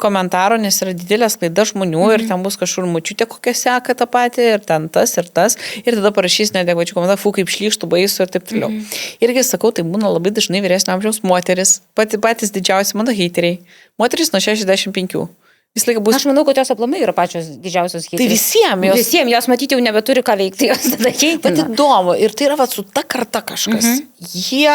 komentarų, nes yra didelės klaida žmonių ir ten bus kažkur mučiutė, kokia seka tą patį, ir ten tas, ir tada parašys nedėkvačių komentarų, kaip šlyštų baisu ir taip toliau. Irgi sakau, tai būna labai dažnai vyresnio amžiaus moteris, patys didžiausi mano heiteriai, moteris nuo 65. Bus... Aš manau, kad jos aplamai yra pačios didžiausios heiteriai. Tai visiems jos matyti jau nebeturi ką veikti, jos tada heitina. Bet įdomu, ir tai yra su ta karta kažkas. Jie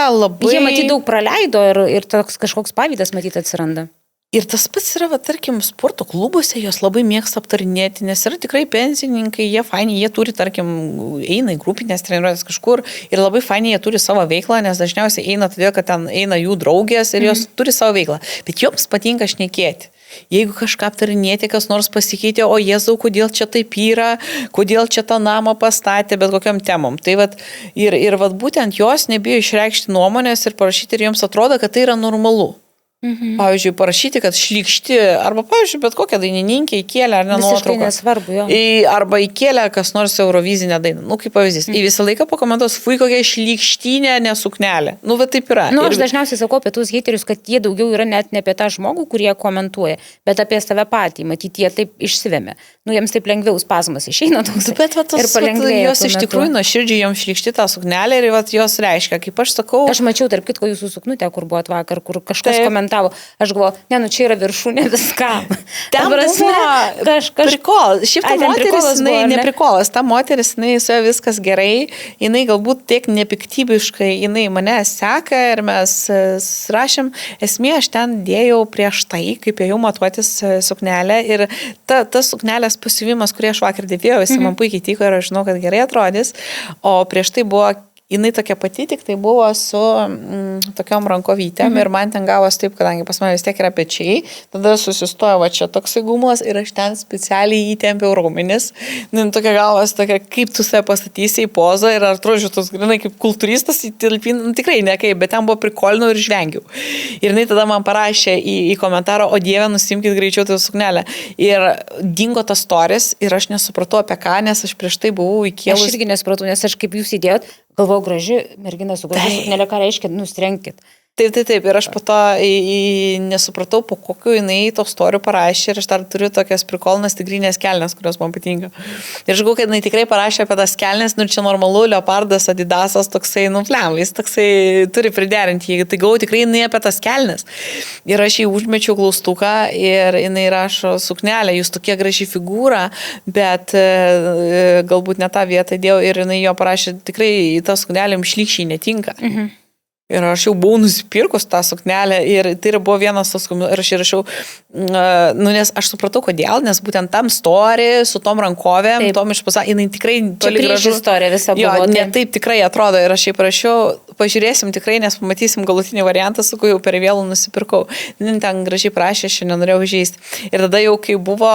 matyti daug praleido ir toks kažkoks pavydas matyti atsiranda. Ir tas pats yra, va, tarkim, sporto klubuose, jos labai mėgsta aptarinėti, nes yra tikrai pensininkai, jie faini, jie turi, tarkim, eina į grupinės treniruotės kažkur ir labai faini, jie turi savo veiklą, nes dažniausiai eina todėl, kad ten eina jų draugės ir jos turi savo veiklą. Bet joms patinka šnekėti. Jeigu kažką aptarinėti, kas nors pasikeitė, o Jėzau, kodėl čia taip yra, kodėl čia tą namą pastatė, bet kokiam temom. Tai vat, ir vat, būtent jos nebijo išreikšti nuomonės ir parašyti ir jiems atrodo, kad tai yra normalu. Pavyzdžiui, parašyti, kad šlykšti, arba, pavyzdžiui, bet kokią dainininkė įkėlė ar ne nuotrauką. Visiškai nesvarbu, jo. Arba įkėlė kas nors Eurovizinę dainą. Nu, kaip pavyzdys. Į visą laiką pakomentuos, fui kokia šlykštinė nesuknelė. Nu, bet taip yra. Nu, aš dažniausiai sakau apie tuos heiterius, kad jie daugiau yra net ne apie tą žmogų, kurie komentuoja, bet apie save patį. Matyt, jie taip išsivėmė. Nu, jiems taip lengviau spazmas išeina toks. Bet va, tas, jos iš tikrųjų nuoširdžiai joms šlykšti tą suknelę ir va, jos reiškia, kaip aš sakau. Aš mačiau, tarp kitko, jūsų suknutę, kur buvo vakar, kur kažkas komentavo. Aš galvoju, ne, nu čia yra viršūnė viskam. Ten buvo prikolas. Šiaip ta moteris, ne prikolas, ta moteris, su ja viskas gerai, jinai galbūt tiek nepiktybiškai, jinai mane seka ir mes rašėm, esmė aš ten dėjau prieš tai, kaip ėjau matuotis suknelę ir tas suknelės pasiuvimas, kurį aš vakar dėvėjau, jis man puikiai tiko ir aš žinau, kad gerai atrodys, o prieš tai buvo jinai tokia pati, tik tai buvo su tokiom rankovytėm ir man ten gavos taip, kadangi pas mane vis tiek yra pečiai, tada susistojo va čia toksai gumulas ir aš ten specialiai įtempiau raumenis. Nu, tokia gavos, tokia, kaip tu save pastatysi į pozą ir atrodo, tos grinai kaip kultūristas įtilpin, nu, tikrai ne kaip, bet ten buvo prikolinau ir žvengiau. Ir jinai tada man parašė į komentarą, o Dieve, nusimkit greičiau tą suknelę. Ir dingo tas stories ir aš nesupratau apie ką, nes aš prieš tai buvau įkėlus. Aš irgi nesupratau, nes aš kaip jūs įdėjot, galvojau, graži mergina su graži suknelė, ką reiškia, nustrenkit. Taip. Ir aš po to nesupratau, po kokiu jinai to storių parašė ir aš dar turiu tokias prikolnas tigrinės kelnes, kurios man patinka. Ir aš galvoju, kad jinai tikrai parašė apie tas kelnes, nu čia normalu, leopardas, adidasas, toksai, nu flemais, toksai turi priderinti jį. Tai galvoju tikrai jinai apie tas kelnes. Ir aš jį užmečiau klaustuką ir jinai rašo suknelę, jūs tokia graži figūra, bet galbūt ne tą vietą dėjau ir jinai jo parašė, tikrai ta suknelė jums šlykščiai netinka. Ir aš jau buvau nusipirkus tą suknelę ir tai buvo vienas tas, ir aš įrašiau, nu, nes aš supratau, kodėl, nes būtent tam story su tom rankovėm, tom išpasa, jinai tikrai toli gražu. Istorija visa buvo. Jo, ne taip tikrai atrodo ir aš jai prašiau, pažiūrėsim tikrai, nes pamatysim galutinį variantą, su kuriuo jau per vėlų nusipirkau. Ten gražiai prašė, aš nenorėjau žaisti. Ir tada jau, kai buvo,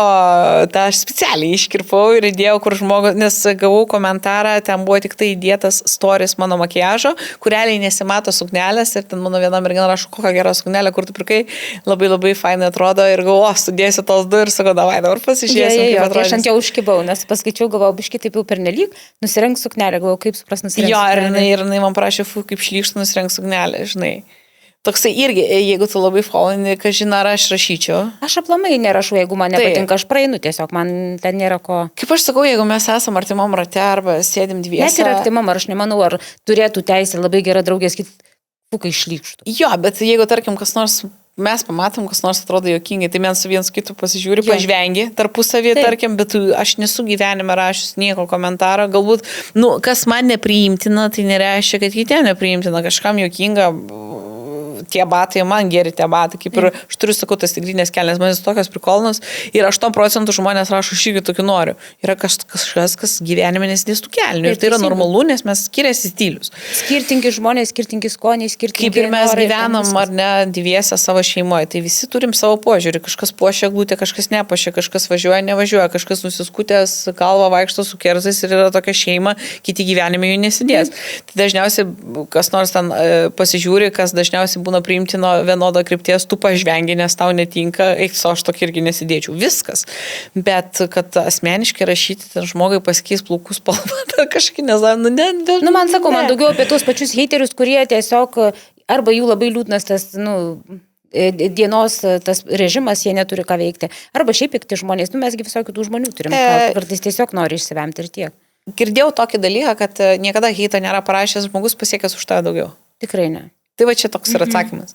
tą aš specialiai iškirpau ir įdėjau, kur žmogus, nes gavau komentarą, ten buvo tik tai įdėtas stories mano makiažo, kureliai nesimato suknelės ir ten mano viena mergina rašo, kokią gerą suknelę, kur tu pirkai, labai labai fainai atrodo ir galvoju, sudėsiu tos du ir sakau, davai, dabar pasižiūrėsim, kaip atrodo. Aš ant jo užkibau, nes paskaičiau, galvoju, biškai taip jau pernelyg, nusirenk suknelę, galvoju, kaip supras nusirenk suknelę. Jo, ir jinai man prašė, kaip šlykštų nusirenk suknelę, žinai. Toksai irgi, jeigu tu labai folini, kažin ar aš rašyčiau. Aš aplamai nerašau, jeigu man nepatinka, aš praeinu tiesiog, man ten nėra ko. Kaip aš sakau, jeigu mes esam artimam rate arba sėdim dviese. Net ir artimam, aš nemanau, ar turėtų teisę labai gera draugės kiti fukai šlykštų. Jo, bet jeigu, tarkim, kas nors, mes pamatom, kas nors atrodo juokingai, tai mes su viens kitu pasižiūri, pažvengi tarpusavį, tarkim, bet aš nesu gyvenime rašius nieko komentaro, galbūt, nu, kas man nepriimtina, tai nereiškia, kad kitiem nepriimtina, kažkam juokinga. Tie batai, man geri tie batai, kaip ir aš turiu, sakau, tas tigrinės kelnes, man jis tokios prikolnos ir 8% žmonės rašo, aš irgi tokių noriu. Yra kažkas, kas gyvenime nesidės tų kelnių ir tai yra normalu, nes mes skiriasi stilius. Skirtingi žmonės, skirtingi skoniai, skirtingi kaip ir mes norai, gyvenam ar ne dviese savo šeimoje, tai visi turim savo požiūrį, kažkas puošia glūtę, kažkas nepuošia, kažkas važiuoja, nevažiuoja, kažkas nusiskutęs galvą vaikšto su kerzais ir yra tokia šeima, kiti gyvenime jų nesidės. Tai dažniausiai kas nors ten pasižiūri, kas dažniausiai būna priimtino vienodo krypties, tu pažvengi, nes tau netinka, eik, aš tokį irgi nesidėčiau. Viskas. Bet kad asmeniškai rašyti, ten žmogai pasikeis plaukus spalvą, kažkaip nezanu, nu, man sako, man daugiau apie tuos pačius heiterius, kurie tiesiog, arba jų labai liūdnas tas, nu, dienos tas režimas, jie neturi ką veikti. Arba šiaip pikti žmonės, nu, mesgi visokių tų žmonių turim, kartais tiesiog nori išsivemti ir tiek. Girdėjau tokį dalyką, kad niekada heito nėra parašęs žmogus pasiekęs už tą daugiau. Tikrai ne. Tai va čia toks yra atsakymas.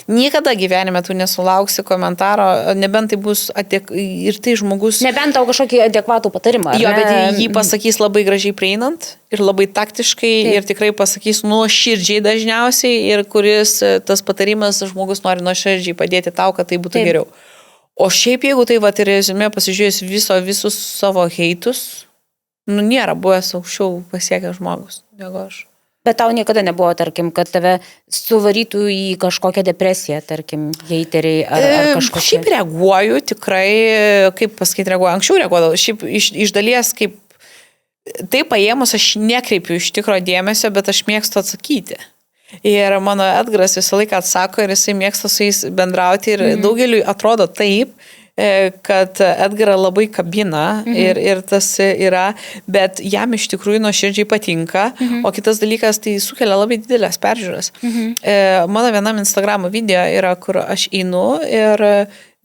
Niekada gyvenime tu nesulauksi komentaro, nebent tai bus ir tai žmogus... Nebent tau kažkokį adekvatų patarimą. Jo, bet jį pasakys labai gražiai prieinant ir labai taktiškai ir tikrai pasakys nuoširdžiai dažniausiai ir kuris tas patarimas žmogus nori nuoširdžiai padėti tau, kad tai būtų geriau. O šiaip jeigu tai va ir rezumė pasižiūrėjus visus savo heitus, nėra buvęs aukščiau pasiekęs žmogus, negu aš. Bet tau niekada nebuvo, tarkim, kad tave suvarytų į kažkokią depresiją, tarkim, heiteriai ar kažkokie. Šiaip reaguoju, tikrai, kaip pasakyti, reaguoju. Anksčiau reaguodavau, šiaip iš dalies, kaip tai paėmus, aš nekreipiu iš tikro dėmesio, bet aš mėgstu atsakyti. Ir mano Edgaras visą laiką atsako ir jisai mėgsta su jais bendrauti ir daugeliui atrodo taip, kad Edgarą labai kabina ir tas yra, bet jam iš tikrųjų nuoširdžiai patinka, o kitas dalykas tai sukelia labai didelės peržiūras. Mano vienam Instagramo video yra, kur aš einu ir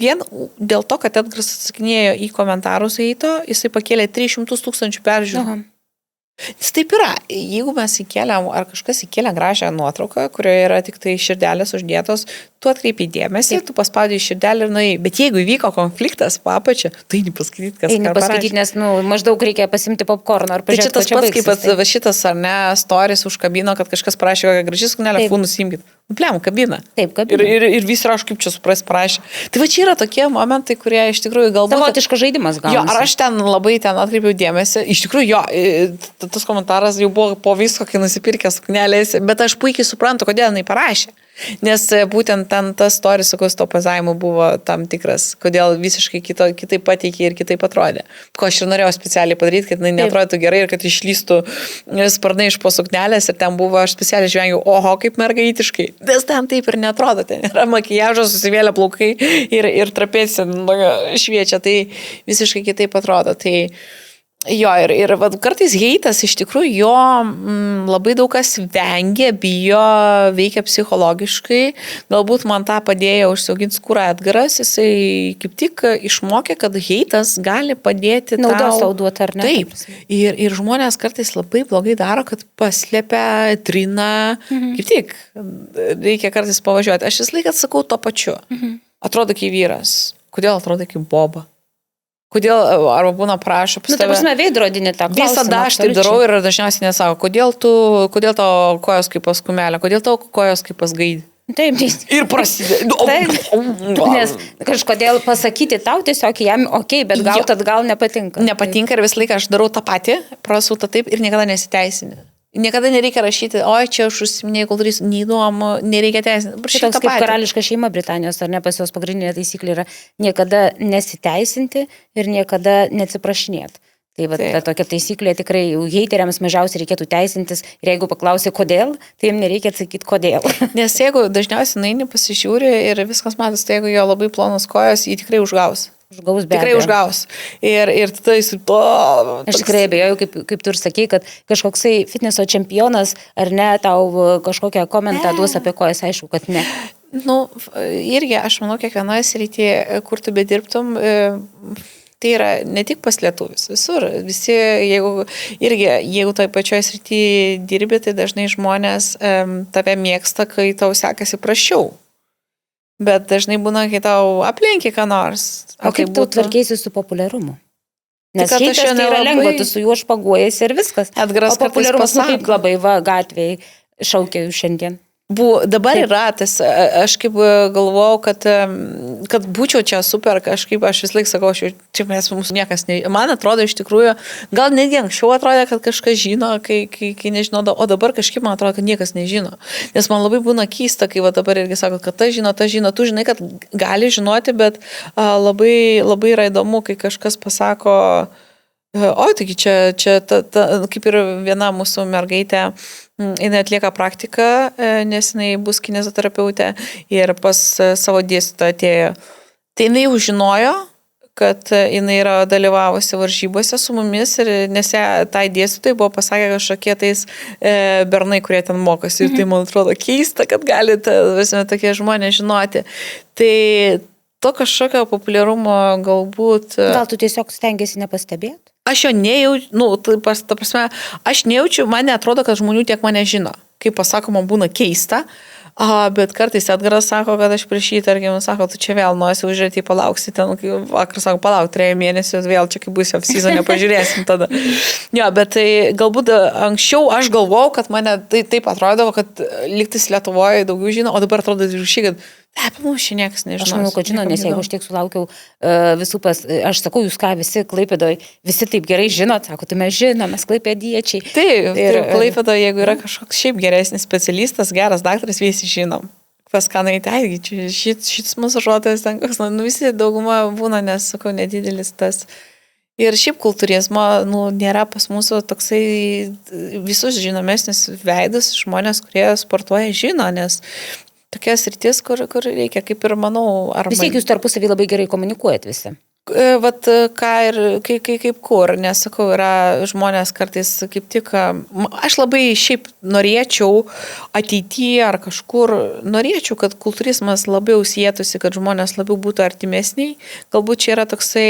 vien dėl to, kad Edgaras atsakinėjo į komentarus eito, jisai pakėlė 300 000 peržiūrų. Jis taip yra, jeigu mes įkeliam, ar kažkas įkelia gražią nuotrauką, kurioje yra tik tai širdelės uždėtos, tu atkreipi dėmesį, tu paspaudai širdelį ir nuėjai. Bet jeigu įvyko konfliktas papačia, tai nepaskaityti, kas ką parašė. Nes maždaug reikia pasimti popkorną ar pažiūrėti. Tai čia tas pats, kaip šitas ar ne storis užkabino, kad kažkas parašė kokią gražią suknelę, fūnus imkit. Plem, kabina. Taip, kabina. Ir visi aš kaip čia supras parašė. Tai va čia yra tokie momentai, kurie iš tikrųjų galbūt... Savotiškas žaidimas gaunasi. Jo, ar aš ten labai atkreipiau dėmesį. Iš tikrųjų, jo, tas komentaras jau buvo po visko, kai nusipirkė suknelės, bet aš puikiai suprantu, kodėl jinai parašė. Nes būtent ten tas storis, sakau, to pozavimo buvo tam tikras, kodėl visiškai kitaip pateikė ir kitaip atrodė. Ko aš ir norėjau specialiai padaryti, kad jinai neatrodytų gerai ir kad išlystų sparnai iš po suknelės ir ten buvo, aš specialiai žvengiau, oho, kaip mergaitiškai. Nes ten taip ir neatrodo, ten yra makijažas, susivėlė plaukai ir trapėsi šviečia, tai visiškai kitaip atrodo. Tai jo, ir kartais heitas iš tikrųjų jo labai daug kas vengia, bijo, veikia psichologiškai. Galbūt man tą padėjo užsiauginti skūrą Edgaras, jisai kaip tik išmokė, kad heitas gali padėti tau. Naudos tau duoti, ar ne? Taip. Ir žmonės kartais labai blogai daro, kad paslėpia, trina. Kaip tik, reikia kartais pavažiuoti. Aš vis laiką atsakau to pačiu. Atrodo kaip vyras. Kodėl atrodo kaip boba? Kodėl, arba būna prašo pas tave. Ta prasme, veidrodinį tą klausimą. Visada aš tai darau ir dažniausiai nesako, kodėl tavo kojos kaip pas kumelę, kodėl tavo kojos kaip pas gaidį. Taip. Ir prasideda. Nes kažkodėl pasakyti tau tiesiog jam bet gauti atgal nepatinka. Nepatinka ir visą laiką aš darau tą patį, prasūtą taip ir niekada nesiteisinį. Niekada nereikia rašyti, oi, čia aš užsiminėjau, kol darys, neįdomu, nereikia teisinti. Tai toks kaip karališka šeima Britanijos, ar ne, pas jos pagrindinė taisyklė yra niekada nesiteisinti ir niekada neatsiprašinėti. Tai va, ta tokia taisyklė tikrai heiteriams mažiausiai reikėtų teisintis ir jeigu paklausė kodėl, tai jiems nereikia atsakyti kodėl. Nes jeigu dažniausiai naini pasižiūri ir viskas matas, tai jeigu jo labai plonos kojos, jį tikrai užgaus. Tikrai užgaus. Ir tada jis to... Aš tikrai abejoju, kaip tu ir sakei, kad kažkoksai fitneso čempionas ar ne, tau kažkokią komentą duos apie kojas, aišku, kad ne. Irgi, aš manau, kiekvienoje srityje, kur tu bedirbtum, tai yra ne tik pas lietuvius, visur. Visi, jeigu toj pačioje srityje dirbi, tai dažnai žmonės tave mėgsta, kai tau sekasi prasčiau. Bet dažnai būna, kai tau aplenkia ką nors. O kaip tu tvarkėsi su populiarumu? Nes heitas tai yra lengva, tu su juo špaguojasi ir viskas. Edgaras o populiarumas kaip labai gatvėje šaukia šiandien. Dabar yra tas, aš kaip galvojau, kad būčiau čia super, aš vis laik sakau, čia mes mūsų niekas nežino. Man atrodo iš tikrųjų, gal netgi anksčiau atrodė, kad kažkas žino, kai nežino, o dabar kažkaip man atrodo, kad niekas nežino. Nes man labai būna keista, kai dabar irgi sako, kad ta žino, tu žinai, kad gali žinoti, bet labai, labai yra įdomu, kai kažkas pasako, taigi čia kaip ir viena mūsų mergaitė, jinai atlieka praktiką, nes jinai bus kinezoterapeutė ir pas savo dėstytoją atėjo. Tai jinai jau žinojo, kad jinai yra dalyvavusi varžybose su mumis ir nes tai dėstytojai buvo pasakę kažkokie tais bernai, kurie ten mokosi. Ir tai man atrodo keista, kad gali tokie žmonės žinoti. Tai to kažkokio populiarumo galbūt... Gal tu tiesiog stengiasi nepastebėti? Aš jo nejaučiu, aš nejaučiu, man neatrodo, kad žmonių tiek mane žino. Kaip pasakoma, būna keista. Bet kartais Edgaras sako, kad aš prieš jį, tarkim, sako, tu čia vėl nuosi užžiūrėti, palauksi ten, vakar sako, palauk, 3 mėnesius, vėl čia kaip bus off-season, pažiūrėsim tada. Jo, bet tai galbūt anksčiau aš galvojau, kad mane taip atrodavo, kad liktis Lietuvoje daugiau žino, o dabar atrodo iššiai, kad apie mūsų šiandien niekas nežino. Aš manau, kad žino, nes jeigu aš tiek sulaukiau visų aš sakau, jūs ką, visi Klaipėdoje, visi taip gerai žinot, sako, tai mes žinom, mes klaipėdiečiai. Taip, Klaipėdoje, jeigu yra kažkoks šiaip geresnis specialistas, geras daktaras, visi žinom. Pas ką naitaigi, šis mūsų žodas, ten koks, visi dauguma būna, nes, sakau, nedidelis tas. Ir šiaip kultūrizmo, nėra pas mūsų toksai visus žinomesnis veidus, žmonės, kurie sportuoja, žino, nes tokia sritis, kur reikia, kaip ir manau, Vis tiek jūs tarpusavį labai gerai komunikuojat visi. Vat ką ir kaip kur, nes sakau, yra žmonės kartais kaip tik, aš labai šiaip norėčiau ateityje ar kažkur, norėčiau, kad kultūrizmas labiau sietųsi, kad žmonės labiau būtų artimesniai, galbūt čia yra toksai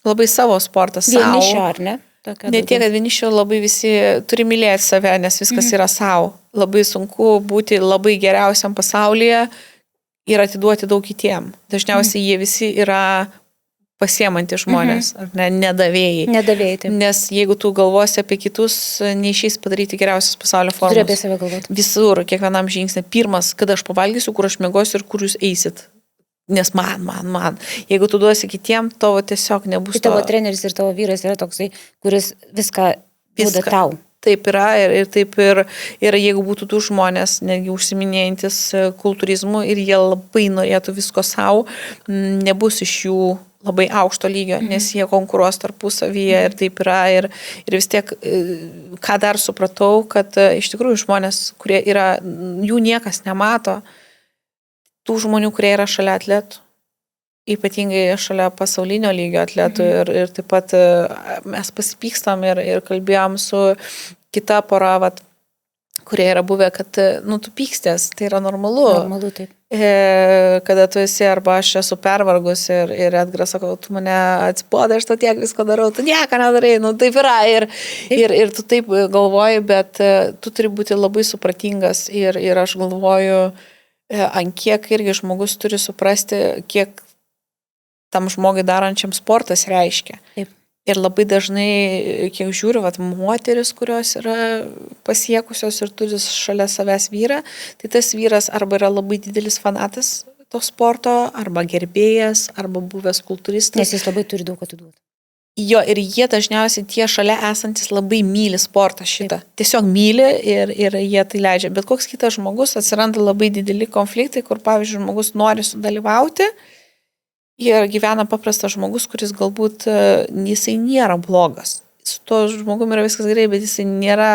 labai savo sportas. Vienišio, ar ne? Ne tiek, kad vienišio labai visi turi mylėti save, nes viskas yra savo. Labai sunku būti labai geriausiam pasaulyje ir atiduoti daug kitiem. Dažniausiai jie visi yra pasiemantys žmonės, ar ne, nedavėjai. Nedavėjai, taip. Nes jeigu tu galvosi apie kitus, neišeis padaryti geriausias pasaulio formas. Turi apie save galvoti. Visur, kiekvienam žingsnė. Pirmas, kada aš pavalgysiu, kur aš mėgosiu ir kur jūs eisit. Nes man. Jeigu tu duosi kitiem, tavo tiesiog nebus. Tai tavo treneris ir tavo vyras yra toksai, kuris viską duoda tau. Taip yra ir taip ir jeigu būtų tų žmonės, netgi užsiminėjantis kultūrizmu ir jie labai norėtų visko savo, nebus iš jų labai aukšto lygio, nes jie konkuruos tarpusavyje ir taip yra. Ir vis tiek, ką dar supratau, kad iš tikrųjų žmonės, kurie yra, jų niekas nemato, tų žmonių, kurie yra šalia atletų, ypatingai šalia pasaulinio lygio atletų ir taip pat mes pasipykstam ir kalbėjom su kita pora, kurie yra buvę, kad, tu pykstės, tai yra normalu. Normalu, taip. Kada tu esi arba aš esu pervargus ir Edgaras sako, tu mane atsibodai, aš to tiek visko darau, tu nieko nedarai, taip yra ir tu taip galvoji, bet tu turi būti labai supratingas ir aš galvoju, ant kiek irgi žmogus turi suprasti, kiek tam žmogui darančiam sportas reiškia. Taip. Ir labai dažnai, kiek žiūriu, moteris, kurios yra pasiekusios ir turi šalia savęs vyrą, tai tas vyras arba yra labai didelis fanatas to sporto, arba gerbėjas, arba buvęs kultūristas. Nes jis labai turi daug atiduoti. Jo, ir jie dažniausiai tie šalia esantis labai myli sportą šitą. Taip. Tiesiog myli ir jie tai leidžia. Bet koks kitas žmogus, atsiranda labai dideli konfliktai, kur, pavyzdžiui, žmogus nori sudalyvauti ir gyvena paprastas žmogus, kuris galbūt jisai nėra blogas. Su to žmogumi yra viskas gerai, bet jisai nėra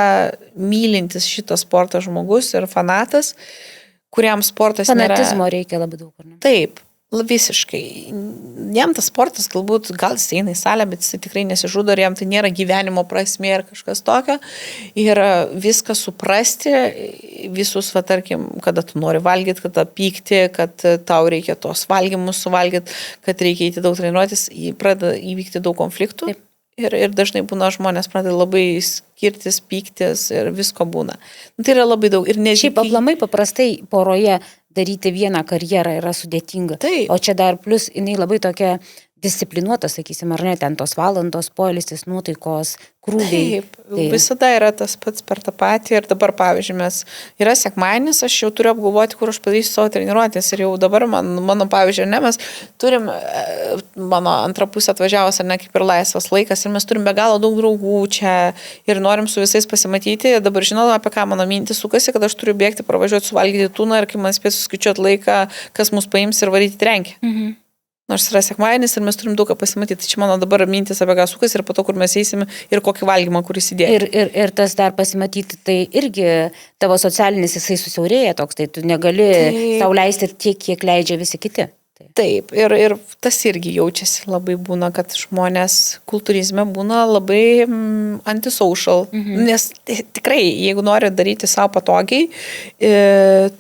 mylintis šitą sportą žmogus ir fanatas, kuriam sportas Fanatizmo reikia labai daug, ar ne? Taip. Visiškai. Jam tas sportas galbūt, gal jis eina į salę, bet jis tikrai nesižudo ir jam tai nėra gyvenimo prasmė ir kažkas tokio. Ir viską suprasti, visus, tarkim, kada tu nori valgyti, kada pykti, kad tau reikia tos valgymus suvalgyti, kad reikia įti daug treniruotis, pradeda įvykti daug konfliktų. Taip. Ir dažnai būna žmonės pradeda labai skirtis, pyktis ir visko būna. Tai yra labai daug. Ir šiaip aplamai paprastai poroje daryti vieną karjerą yra sudėtinga. Taip. O čia dar plus jinai labai tokia disciplinuota, sakysim, ar ne, ten tos valandos, poilsis, nuotaikos, krūviai. Taip, visada yra tas pats per tą patį ir dabar, pavyzdžiui, yra sekmadienis, aš jau turiu apgalvoti, kur aš padarysiu savo treniruotės ir jau dabar mano pavyzdžiui, ne, mes turim, mano antra pusė atvažiavus, ar ne, kaip ir laisvas laikas ir mes turim be galo daug draugų čia ir norim su visais pasimatyti, dabar žinau, apie ką mano mintis sukasi, kad aš turiu bėgti, pravažiuoti, suvalgyti tūną ir kai man spės suskaičiuoti laiką, kas mus paims ir varyti trenkį. Nors yra sekmadienis ir mes turim daug ką pasimatyti. Tai čia mano dabar mintis apie ką sukas ir po to, kur mes eisim ir kokį valgymą, kuris įdėjo. Ir tas dar pasimatyti, tai irgi tavo socialinis jisai susiaurėja toks, tai tu negali sau leisti tiek, kiek leidžia visi kiti. Taip, ir tas irgi jaučiasi labai būna, kad žmonės kultūrizme būna labai antisocial, nes tikrai, jeigu nori daryti savo patogiai,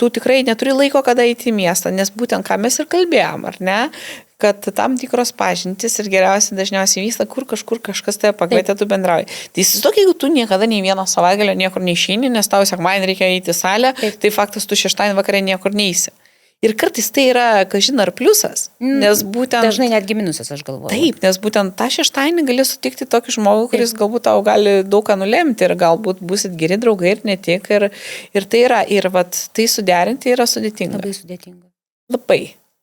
tu tikrai neturi laiko, kada eiti į miestą, nes būtent ką mes ir kalbėjom, ar ne? kad tam tikros pažintis ir dažniausiai vyksta, kur kažkur kažkas tave pakvietė, tu bendrauji. Tai įsivaizduok, jeigu tu niekada nei vieno savaitgalio niekur neišeini, nes tau sekmadienį reikia eiti į salę, tai faktas tu šeštadienį vakarė niekur neisi. Ir kartais tai yra, kažin ar pliusas, nes būtent... Dažnai netgi minusas, aš galvoju. Taip, nes būtent tą šeštadienį gali sutikti tokį žmogų, kuris galbūt tau gali daug ką nulemti ir galbūt busit geri draugai ir ne tik. Ir tai yra, ir vat, tai suderinti yra sudėtinga. Labai sudėtinga. Labai.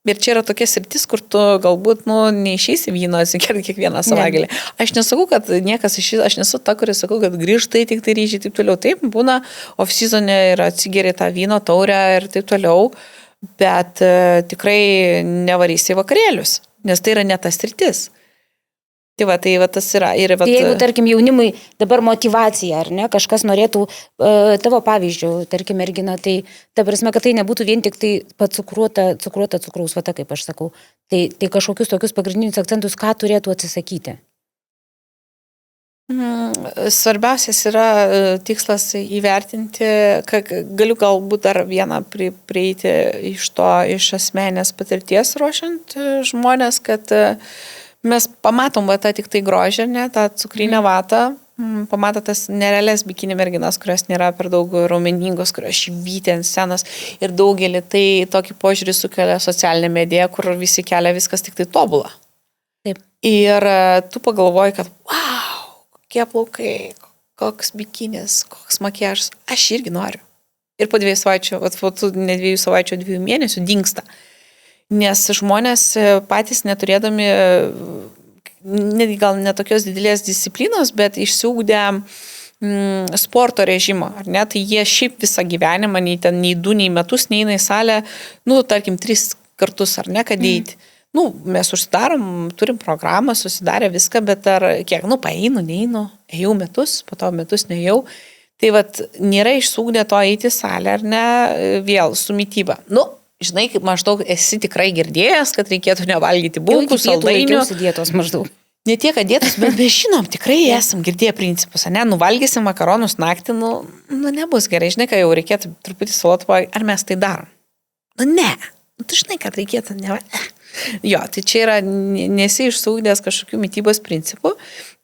Ir čia yra tokia sritis, kur tu galbūt neišeisi vyno atsigerti kiekvieną savaitgalį. Aš nesakau, kad niekas aš nesu ta, kuris sakau, kad grįžtai tik tai ryžiai taip toliau. Taip, būna off-seasonė ir atsigeri tą vyno taurę ir taip toliau. Bet tikrai nevarysi į vakarėlius, nes tai yra ne tas sritis. Tai va tas yra. Tai jeigu, tarkim, jaunimui dabar motivacija, ar ne, kažkas norėtų tavo pavyzdžių, tarkim, mergina, tai ta prasme, kad tai nebūtų vien tik tai cukruota cukraus vata, kaip aš sakau. Tai kažkokius tokius pagrindinius akcentus, ką turėtų atsisakyti? Svarbiausias yra tikslas įvertinti, galiu galbūt dar vieną prieiti iš asmenės patirties ruošiant žmonės, kad mes pamatom tą tik tai grožį, ne, tą cukrinę vatą, pamato tas nerealias bikini merginas, kurios nėra per daug raumeningos, kurios švytė ant scenos ir daugelį tai tokį požiūrį sukelia socialinė medija, kur visi kelia viskas tik tai tobulą. Taip. Ir tu pagalvoji, kad wow, kokie plaukai, koks bikinis, koks makiažas, aš irgi noriu. Ir po 2 savaičių, ne 2 savaičių, 2 mėnesių dingsta. Nes žmonės patys neturėdami, gal netokios didelės disciplinos, bet išsiugdę sporto režimo, ar ne, tai jie šiaip visą gyvenimą, nei 2, nei metus, neina į salę, tarkim, 3 kartus, ar ne, kad eiti. Mes užsidarom, turim programą, susidarę viską, bet ar kiek, paeinu, neinu, ėjau metus, po to metus neėjau. Tai nėra išsūgdę to eiti į salę, ar ne, vėl su mityba. Žinai, kaip maždaug esi tikrai girdėjęs, kad reikėtų nevalgyti bulkų, saldainių. Dietos maždaug. Ne tiek, kad dietos, bet mes žinom, tikrai esam girdėję principus, ne, nuvalgysim makaronus naktį, nebus gerai, žinai, kad jau reikėtų truputį salotų, ar mes tai darom? Ne, tu žinai, kad reikėtų nevalgyti. Jo, tai čia yra, nesi išsūgdęs kažkokių mitybos principų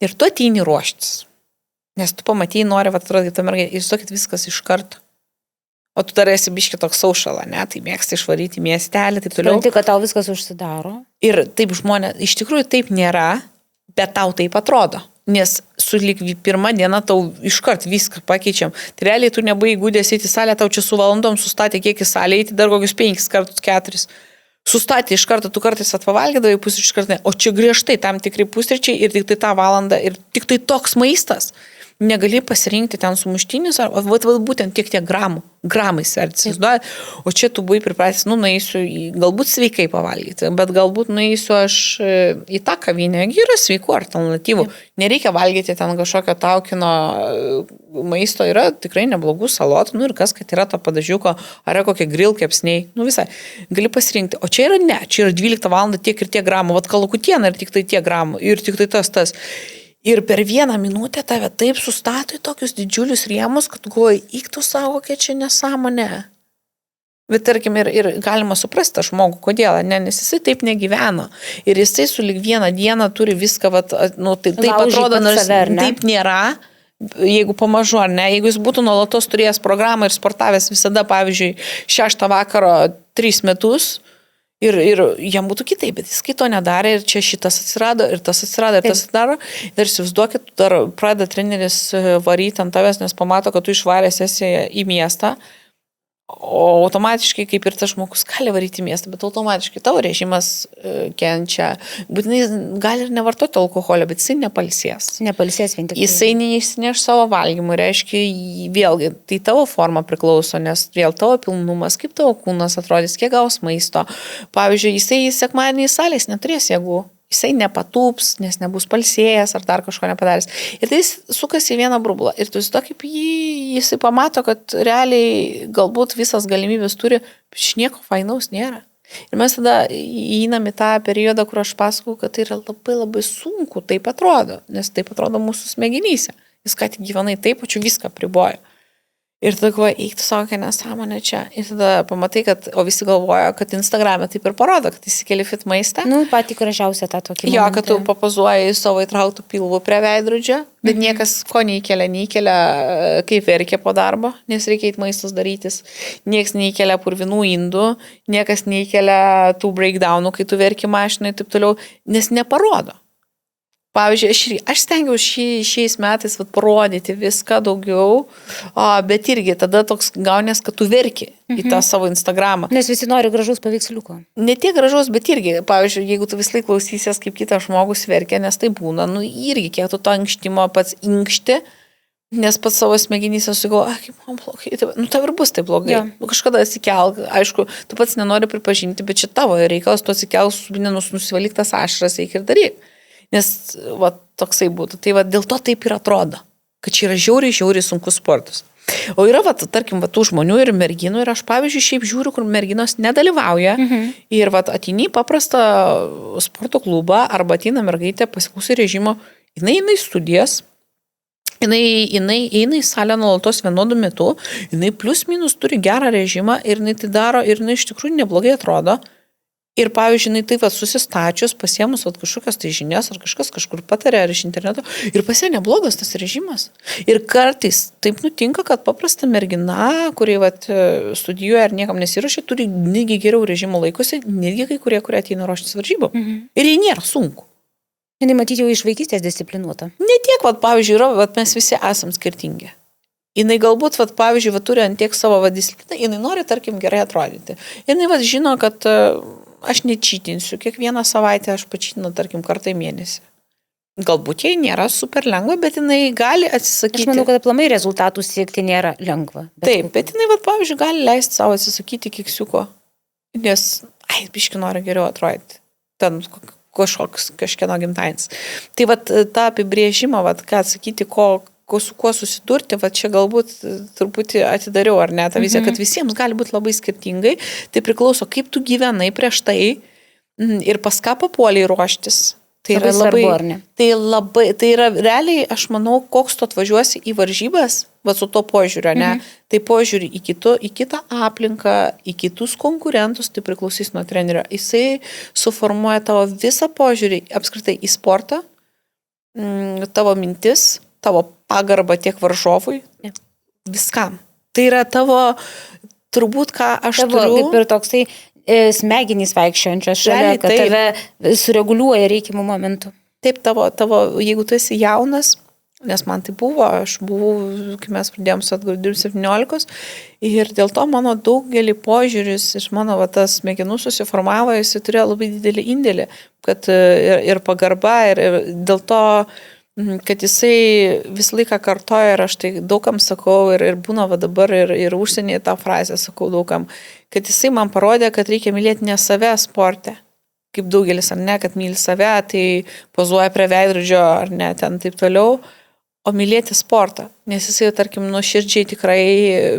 ir tu ateini ruoštis. Nes tu pamatėjai, nori, atrodo, tą mergaitę, ir sakyti viskas iš karto. O tu dar esi biški toks saušalą, ne, tai mėgsti išvaryti miestelį, taip toliau. Supranti, kad tau viskas užsidaro. Ir taip žmonės, iš tikrųjų taip nėra, bet tau taip atrodo. Nes sulik pirmą dieną tau iškart viską pakeičiam. Tai realiai tu nebuvai įgūdęs eiti į salę, tau čia su valandom sustatė kiek į salę, eiti dar kokius 5 kartus 4. Sustatė iš karto, tu kartais atpavalgydavai pusryčių iš karto, o čia griežtai tam tikri pusryčiai ir tik tai tą valandą ir tik tai toks maistas. Negali pasirinkti ten sumuštinis, ar būtent tiek gramai svertis. O čia tu buvai pripratęs, nueisiu, galbūt sveikai pavalgyti, bet galbūt nueisiu aš į tą kavinę, yra sveikų alternatyvų. Nereikia valgyti ten kažkokio taukino maisto, yra tikrai neblogų salotų, ir kas, kad yra to padažiuko, ar yra kokie grill kepsniai, visai. Gali pasirinkti. O čia yra ne, čia yra 12 valandą tiek ir tiek gramų, kalakutiena ir tik tai tiek gramų, ir tik tai tas. Ir per 1 minutę tave taip sustato į tokius didžiulius rėmus, kad galvoji, tu savo, kokia čia nesąmonė. Bet tarkim, ir galima suprasti tą žmogų, kodėl, nes jisai taip negyveno. Ir jisai sulig 1 dieną turi viską, taip atrodo, nors taip nėra, jeigu pamažu, ar ne, jeigu jis būtų nuolatos turėjęs programą ir sportavęs visada, pavyzdžiui, 6 vakaro 3 metus, ir jam būtų kitaip, bet jis kito nedarė ir čia šitas atsirado, ir tas atsirado, ir tas atsidaro. Ir įsivaizduokit, dar pradeda treneris varyti ant tavęs, nes pamato, kad tu išvaręs esi į miestą, o automatiškai, kaip ir tas žmogus gali varyti į miestą, bet automatiškai tavo režimas kenčia. Būtinai gali ir nevartoti alkoholio, bet jisai nepalsės. Nepalsės vien tik. Jisai neišsineš savo valgymų, reiškia, vėlgi, tai tavo forma priklauso, nes vėl tavo pilnumas, kaip tavo kūnas atrodys, kiek gaus maisto. Pavyzdžiui, jisai sekmadienį į salės neturės jėgų. Jisai nepatūps, nes nebus palsėjęs ar dar kažko nepadaręs. Ir tai jis sukasi į vieną burbulą. Ir tu kaip jisai pamato, kad realiai galbūt visas galimybės turi, bet nieko fainaus nėra. Ir mes tada įeinam į tą periodą, kur aš pasakau, kad tai yra labai labai sunku, taip atrodo, nes taip atrodo mūsų smegenyse. Jis ką tik gyvenai taip, pačiu viską priboja. Ir tada galvoja, eiktų savo kokią nesąmonę čia. Ir tada pamatai, kad, o visi galvoja, kad Instagram'e taip ir parodo, kad įsikeli fit maistą. Nu, pati gražiausia tą tokį. Jo, kad tu papozuoji savo įtrauktų pilvų prie veidrodžio, bet niekas ko neįkelia, kaip verkia po darbo, nes reikia eiti maistus darytis. Niekas neįkelia purvinų indų, niekas neįkelia tų breakdownų, kai tu verki mašinai ir taip toliau, nes neparodo. Pavyzdžiui, aš stengiausi šiais metais parodyti viską daugiau, bet irgi tada toks gaunės, kad tu verki į tą savo Instagramą. Nes visi nori gražaus paveiksliuko. Ne tiek gražaus, bet irgi, pavyzdžiui, jeigu tu vis laik klausysies, kaip kitas žmogus verkia, nes tai būna, nu irgi kiek tu to ankštimo pats inkšti, nes pats savo smegenyse sugalvoja, kaip man blogai, nu tau ir bus taip blogai. Ja. Kažkada atsikelk, aišku, tu pats nenori pripažinti, bet čia tavo reikalas, tu atsikelk, nusivalyk tas ašaras, eik ir daryk. Nes va, toksai būtų. Tai va, dėl to taip ir atrodo, kad čia yra žiauriai sunkus sportas. O yra, va, tarkim, va, tų žmonių ir merginų ir aš, pavyzdžiui, šiaip žiūriu, kur merginos nedalyvauja ir va, ateini į paprastą sporto klubą arba ateina mergaitė pasiklausai režimo, jinai studijas, jinai eina į salę nuolatos vienodu metu, jinai plus minus turi gerą režimą ir jinai tai daro ir jinai iš tikrųjų neblogai atrodo. Ir, pavyzdžiui, jinai taip susistačius, pasiemus kažkokias tai žinias, ar kažkas kažkur patarė, ar iš interneto, ir pasie neblogas tas režimas. Ir kartais taip nutinka, kad paprasta mergina, kurie studijuoja ar niekam nesiruošia, turi negi geriau režimo laikosi, netgi kai kurie ateina ruoštis varžybų. Ir jie nėra sunku. Jinai matyti jau iš vaikystės disciplinuota. Ne tiek, pavyzdžiui, mes visi esam skirtingi. Jinai galbūt, pavyzdžiui, turi ant tiek savo discipliną, jinai nori, tarkim, gerai atrodyti. Ir jinai žino, kad aš nečytinsiu, kiekvieną savaitę aš pačytinu, tarkim, kartą į mėnesį. Galbūt jai nėra super lengva, bet jinai gali atsisakyti. Aš manau, kad aplamai rezultatų siekti nėra lengva. Taip, bet jinai, pavyzdžiui, gali leisti savo atsisakyti keksiuko, nes, biški nori geriau atrodyti. Ten kažkieno gimtainis. Tai tą apibrėžimą, ką atsakyti, su kuo susidurti, čia galbūt truputį atidariau, ar ne, tą viziją, kad visiems gali būti labai skirtingai, tai priklauso, kaip tu gyvenai prieš tai ir pas ką papuoliai ruoštis. Tai yra labai svarbu, ar ne? Tai yra realiai, aš manau, koks tu atvažiuosi į varžybas, su to požiūriu, ne? Tai požiūrį į kitą aplinką, į kitus konkurentus, tai priklausys nuo trenerio. Jisai suformuoja tavo visą požiūrį apskritai į sportą, tavo mintis, tavo pagarbą tiek varžovui, viskam. Tai yra tavo, turbūt, ką aš turiu. Kaip ir toksai smegenys vaikščiojančios šalia, kad tave sureguliuoja reikiamų momentų. Taip, tavo, jeigu tu esi jaunas, nes man tai buvo, aš buvau, kai mes pradėjom su atgaudirbti 17 ir dėl to mano daugelį požiūris iš mano tas smegenų susiformavo, jis turėjo labai didelį indėlį, kad ir pagarba, ir dėl to kad jisai visą laiką kartoja ir aš tai daugam sakau ir būna dabar ir užsienyje tą frazę sakau daugam, kad jisai man parodė, kad reikia mylėti ne save sporte, kaip daugelis ar ne, kad myli save, tai pozuoja prie veidrodžio ar ne, ten taip toliau, o mylėti sportą, nes jisai, tarkim, nuoširdžiai tikrai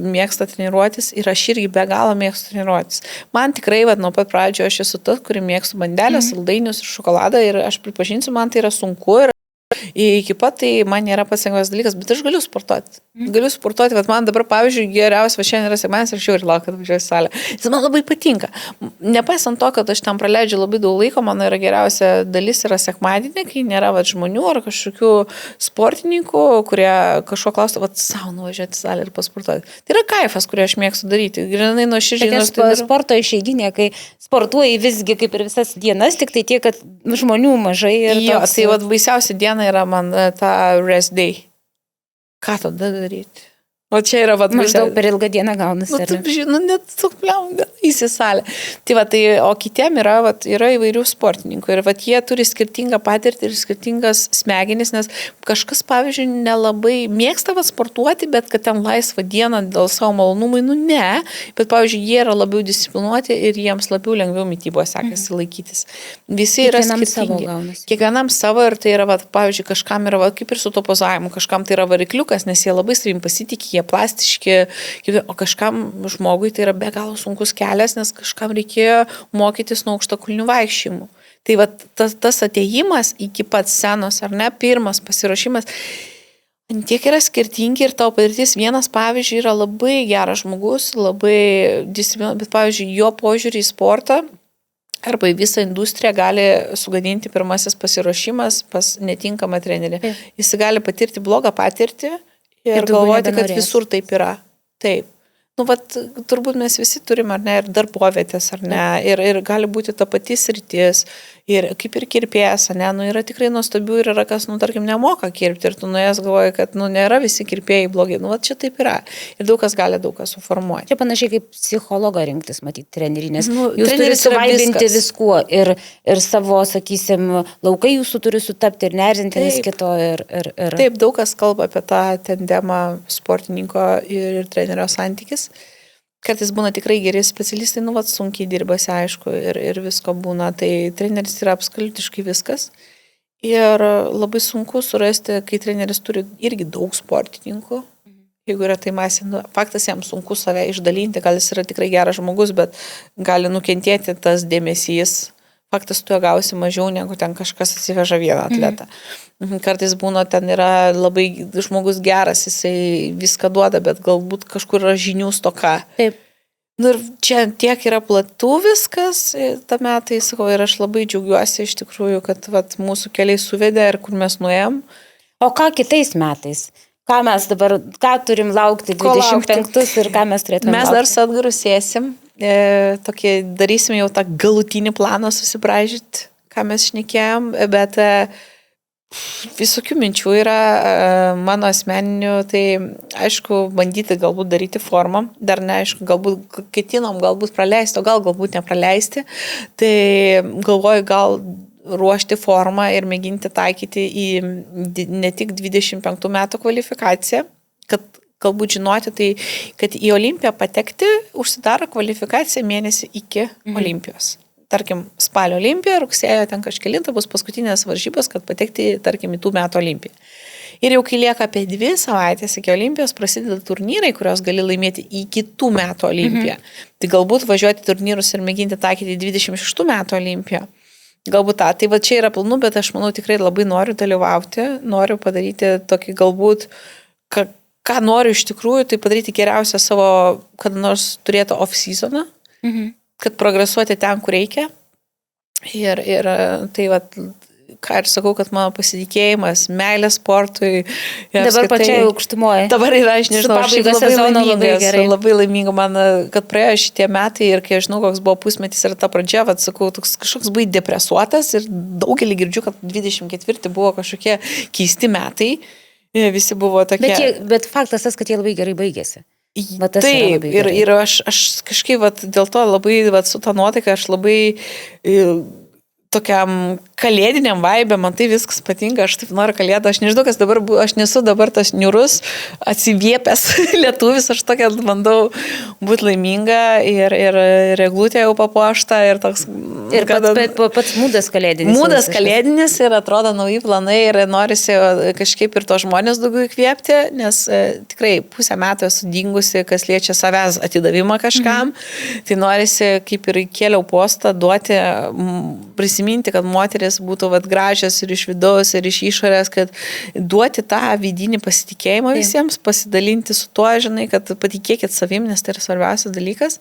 mėgsta treniruotis ir aš irgi be galo mėgstu treniruotis. Man tikrai, nuo pat pradžio aš esu tas, kuri mėgstu bandelės, saldainius ir šokoladą ir aš pripažinsiu, man tai yra sunku ir iki pat tai man nėra pats lengvas dalykas, bet aš galiu sportuoti. Bet man dabar, pavyzdžiui, geriausia, šiandien yra sekmadienis ir aš jau ir laukiu, kad važiuoju į salę. Jis man labai patinka. Nepaisant to, kad aš ten praleidžiu labai daug laiko, mano yra geriausia dalis yra sekmadienį, kai nėra žmonių ar kažkokių sportininkų, kurie kažko klausia, savo nuvažiuoti į salę ir pasportuoti. Tai yra kaifas, kurį aš mėgstu daryti. Grinai nuoširdžiai. Sporto išeiginė, kai sportuoji visgi kaip ir visas dienas, tik tai tiek, kad žmonių mažai. Jo, tai baisiausia diena yra man ta rest day. Ką tada daryti? O čia yra maždaug per ilgą dieną gaunasi. Net sukliam, įsisalė. Tai, o kitiem yra įvairių sportininkų ir jie turi skirtingą patirtį ir skirtingas smegenis, nes kažkas, pavyzdžiui, nelabai mėgsta sportuoti, bet kad ten laisvą dieną dėl savo malonumai, ne, bet, pavyzdžiui, jie yra labiau disciplinuoti ir jiems labiau lengviau mityboje sekasi laikytis. Visi yra skirtingi. Kiekvienam savo ir tai yra, pavyzdžiui, kažkam yra, kaip ir su to pozavimu, kažkam tai yra varikliukas, nes jie labai savim pasitikė, plastiški, o kažkam žmogui tai yra be galo sunkus kelias, nes kažkam reikėjo mokytis nuo aukštakulnių vaikščiojimų. Tai tas atėjimas iki pat scenos, ar ne, pirmas pasiruošimas, Tiek yra skirtingi ir tavo patirtis. Vienas, pavyzdžiui, yra labai geras žmogus, labai disciplinuotas, bet, pavyzdžiui, jo požiūrį į sportą arba į visą industriją gali sugadinti pirmasis pasiruošimas pas netinkamą trenerį. Jis gali patirti blogą patirtį ir galvoti, kad visur taip yra. Taip. Nu, vat, turbūt mes visi turime, ar ne, ir darbovietės, ar ne, ir gali būti ta pati sritis, ir kaip ir kirpėjas, ne, nu, yra tikrai nuostabių ir yra kas, nu, tarkim, nemoka kirpti, ir tu nuėjęs galvoji, kad, nu, nėra visi kirpėjai blogi, nu, vat, čia taip yra, ir daug kas gali daug kas suformuoti. Čia panašiai kaip psichologą rinktis, matyti, trenerį, nes nu, jūs turite suvaibinti viskuo, ir savo, sakysim, laukai jūsų turi sutapti ir nerzinti vis kito. Taip, daug kas kalba apie tą tandemą sportininko ir trenerio santykis. Kartais būna tikrai geri specialistai, nu, vat, sunkiai dirbasi, aišku, ir visko būna. Tai treneris yra absoliutiškai viskas. Ir labai sunku surasti, kai treneris turi irgi daug sportininkų. Jeigu yra tai masė, nu, faktas jam sunku save išdalinti, gal jis yra tikrai geras žmogus, bet gali nukentėti tas dėmesys. Faktas, tu gausi mažiau, negu ten kažkas atsiveža vieną atletą. Kartais būna, ten yra labai žmogus geras, jisai viską duoda, bet galbūt kažkur yra žinių stoka. Taip. Nu ir čia tiek yra platų viskas, tame tai sakau, ir aš labai džiaugiuosi iš tikrųjų, kad vat, mūsų keliai suvedė ir kur mes nuėjom. O ką kitais metais? Ką mes dabar, ką turim laukti 25 ir ką mes turėtume laukti? Mes dar su Edgaru sėsim. Tokį darysim jau tą galutinį planą susibraižyti, ką mes šnekėjom, bet visokių minčių yra mano asmeninių, tai aišku, bandyti galbūt daryti formą, dar neaišku, galbūt ketinom, galbūt praleisti, o galbūt nepraleisti, tai galvoju, gal ruošti formą ir mėginti taikyti į ne tik 25 metų kvalifikaciją, kad galbūt žinoti, tai kad į Olimpiją patekti užsidaro kvalifikacija mėnesį iki Olimpijos. Tarkim, spalio Olimpija, rugsėjo ten kažkelinta bus paskutinės varžybos, kad patekti, tarkim, į tų metų Olimpiją. Ir jau kai lieka apie 2 savaitės iki Olimpijos, prasideda turnyrai, kurios gali laimėti į kitų metų Olimpiją. Tai galbūt važiuoti turnyrus ir mėginti taikyti 26 metų Olimpiją. Galbūt tą. Tai va čia yra planų, bet aš manau tikrai labai noriu dalyvauti, noriu padaryti tokį galbūt, ką noriu iš tikrųjų, tai padaryti geriausią savo, kada nors turėtų off-seasoną, kad progresuoti ten, kur reikia. Ir tai, vat, ką ir sakau, kad mano pasitikėjimas, meilė sportui. Dabar pačiai aukštumoje. Dabar yra, aš nežinau, aš labai laiminga man, kad praėjo šitie metai ir kai aš žinau, koks buvo pusmetis ir ta pradžia, vat, sakau, toks kažkoks buvai depresuotas ir daugelį girdžiu, kad 24 buvo kažkokie keisti metai. Visi buvo tokie. Bet faktas tas, kad jie labai gerai baigėsi. Taip, ir aš kažkaip dėl to labai su ta nuotaika, aš labai tokiam kalėdiniam vaibė, man tai viskas patinka, aš taip noriu kalėdą, aš nežinau, kas dabar, aš nesu dabar tas niurus, atsiviepęs lietuvis, aš tokia bandau būti laiminga ir reglutė jau papuošta ir toks... Ir pats mūdas kalėdinis. Mūdas kalėdinis ir atrodo nauji planai ir norisi kažkaip ir to žmonės daugiau įkvėpti, nes tikrai pusę metų esu dingusi, kas liečia savęs atidavimą kažkam, tai norisi kaip ir kėliau postą duoti, prisiminti, kad moteris būtų gražios ir iš vidaus, ir iš išorės, kad duoti tą vidinį pasitikėjimą visiems, pasidalinti su tuo, žinai, kad patikėkit savim, nes tai yra svarbiausias dalykas.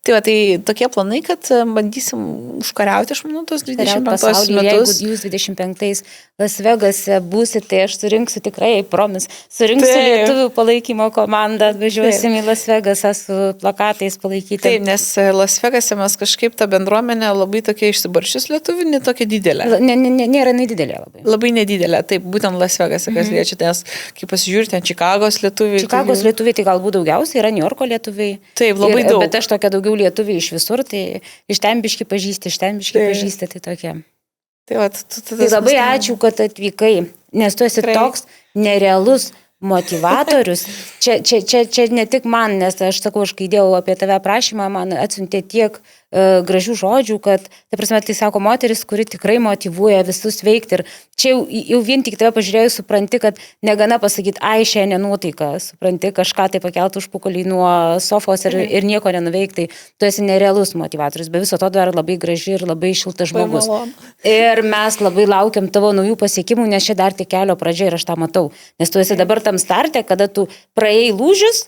Tai tokie planai, kad bandysim užkariauti, aš manau, tos 25 metus. Jeigu jūs 25 Las Vegase būsite, tai aš surinksiu tikrai, surinksiu lietuvių palaikymo komandą, atvažiuosim į Las Vegasą su plakatais palaikyti. Taip, nes Las Vegase mes kažkaip ta bendruomenė labai tokia išsibaršius lietuvių, ne tokia didelė. Nėra nedidelė labai. Labai nedidelė, taip, būtent Las Vegase, kas liečia, nes kai pasižiūrite, Čikagos lietuviai. Čikagos lietuviai tai galbūt daugiausiai, yra New Yorko lietuviai. Taip, labai daug. Bet aš tokia daugiau lietuviai iš visur, tai iš ten biški pažįsti, tai tokie. Tai labai ačiū, kad atvykai, nes tu esi toks nerealus motivatorius. Čia ne tik man, nes aš sakau, aš kai dėjau apie tave prašymą, man atsiuntė tiek gražių žodžių, kad, ta prasme, tai sako moteris, kuri tikrai motyvuoja visus veikti. Ir čia jau vien tik tave pažiūrėjus supranti, kad negana pasakyti, ai, šiandien nuotaika, supranti, kažką tai pakelti užpukolį nuo sofos ir nieko nenuveikti. Tu esi nerealus motivatorius, be viso to dar labai graži ir labai šiltas žmogus. Ir mes labai laukiam tavo naujų pasiekimų, nes čia dar tik kelio pradžia ir aš tą matau. Nes tu esi dabar tam starte, kada tu praėjai lūžius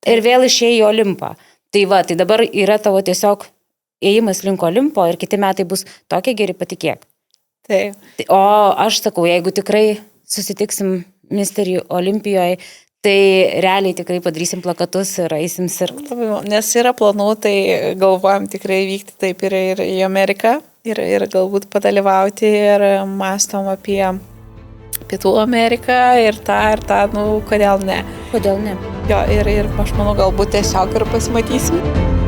ir vėl išėjai į Olimpą. Tai va, tai dabar yra tavo tiesiog ėjimas link Olimpo ir kiti metai bus tokie geri, patikėk. Taip. O aš sakau, jeigu tikrai susitiksim Misterį Olimpijoje, tai realiai tikrai padarysim plakatus ir eisim sirgti. Nes yra planų, tai galvojam tikrai vykti taip ir į Ameriką ir galbūt padalyvauti ir mąstom apie Pietų Ameriką ir tą, kodėl ne. Kodėl ne? Jo, ir aš manau, galbūt tiesiog ir pasimatysim.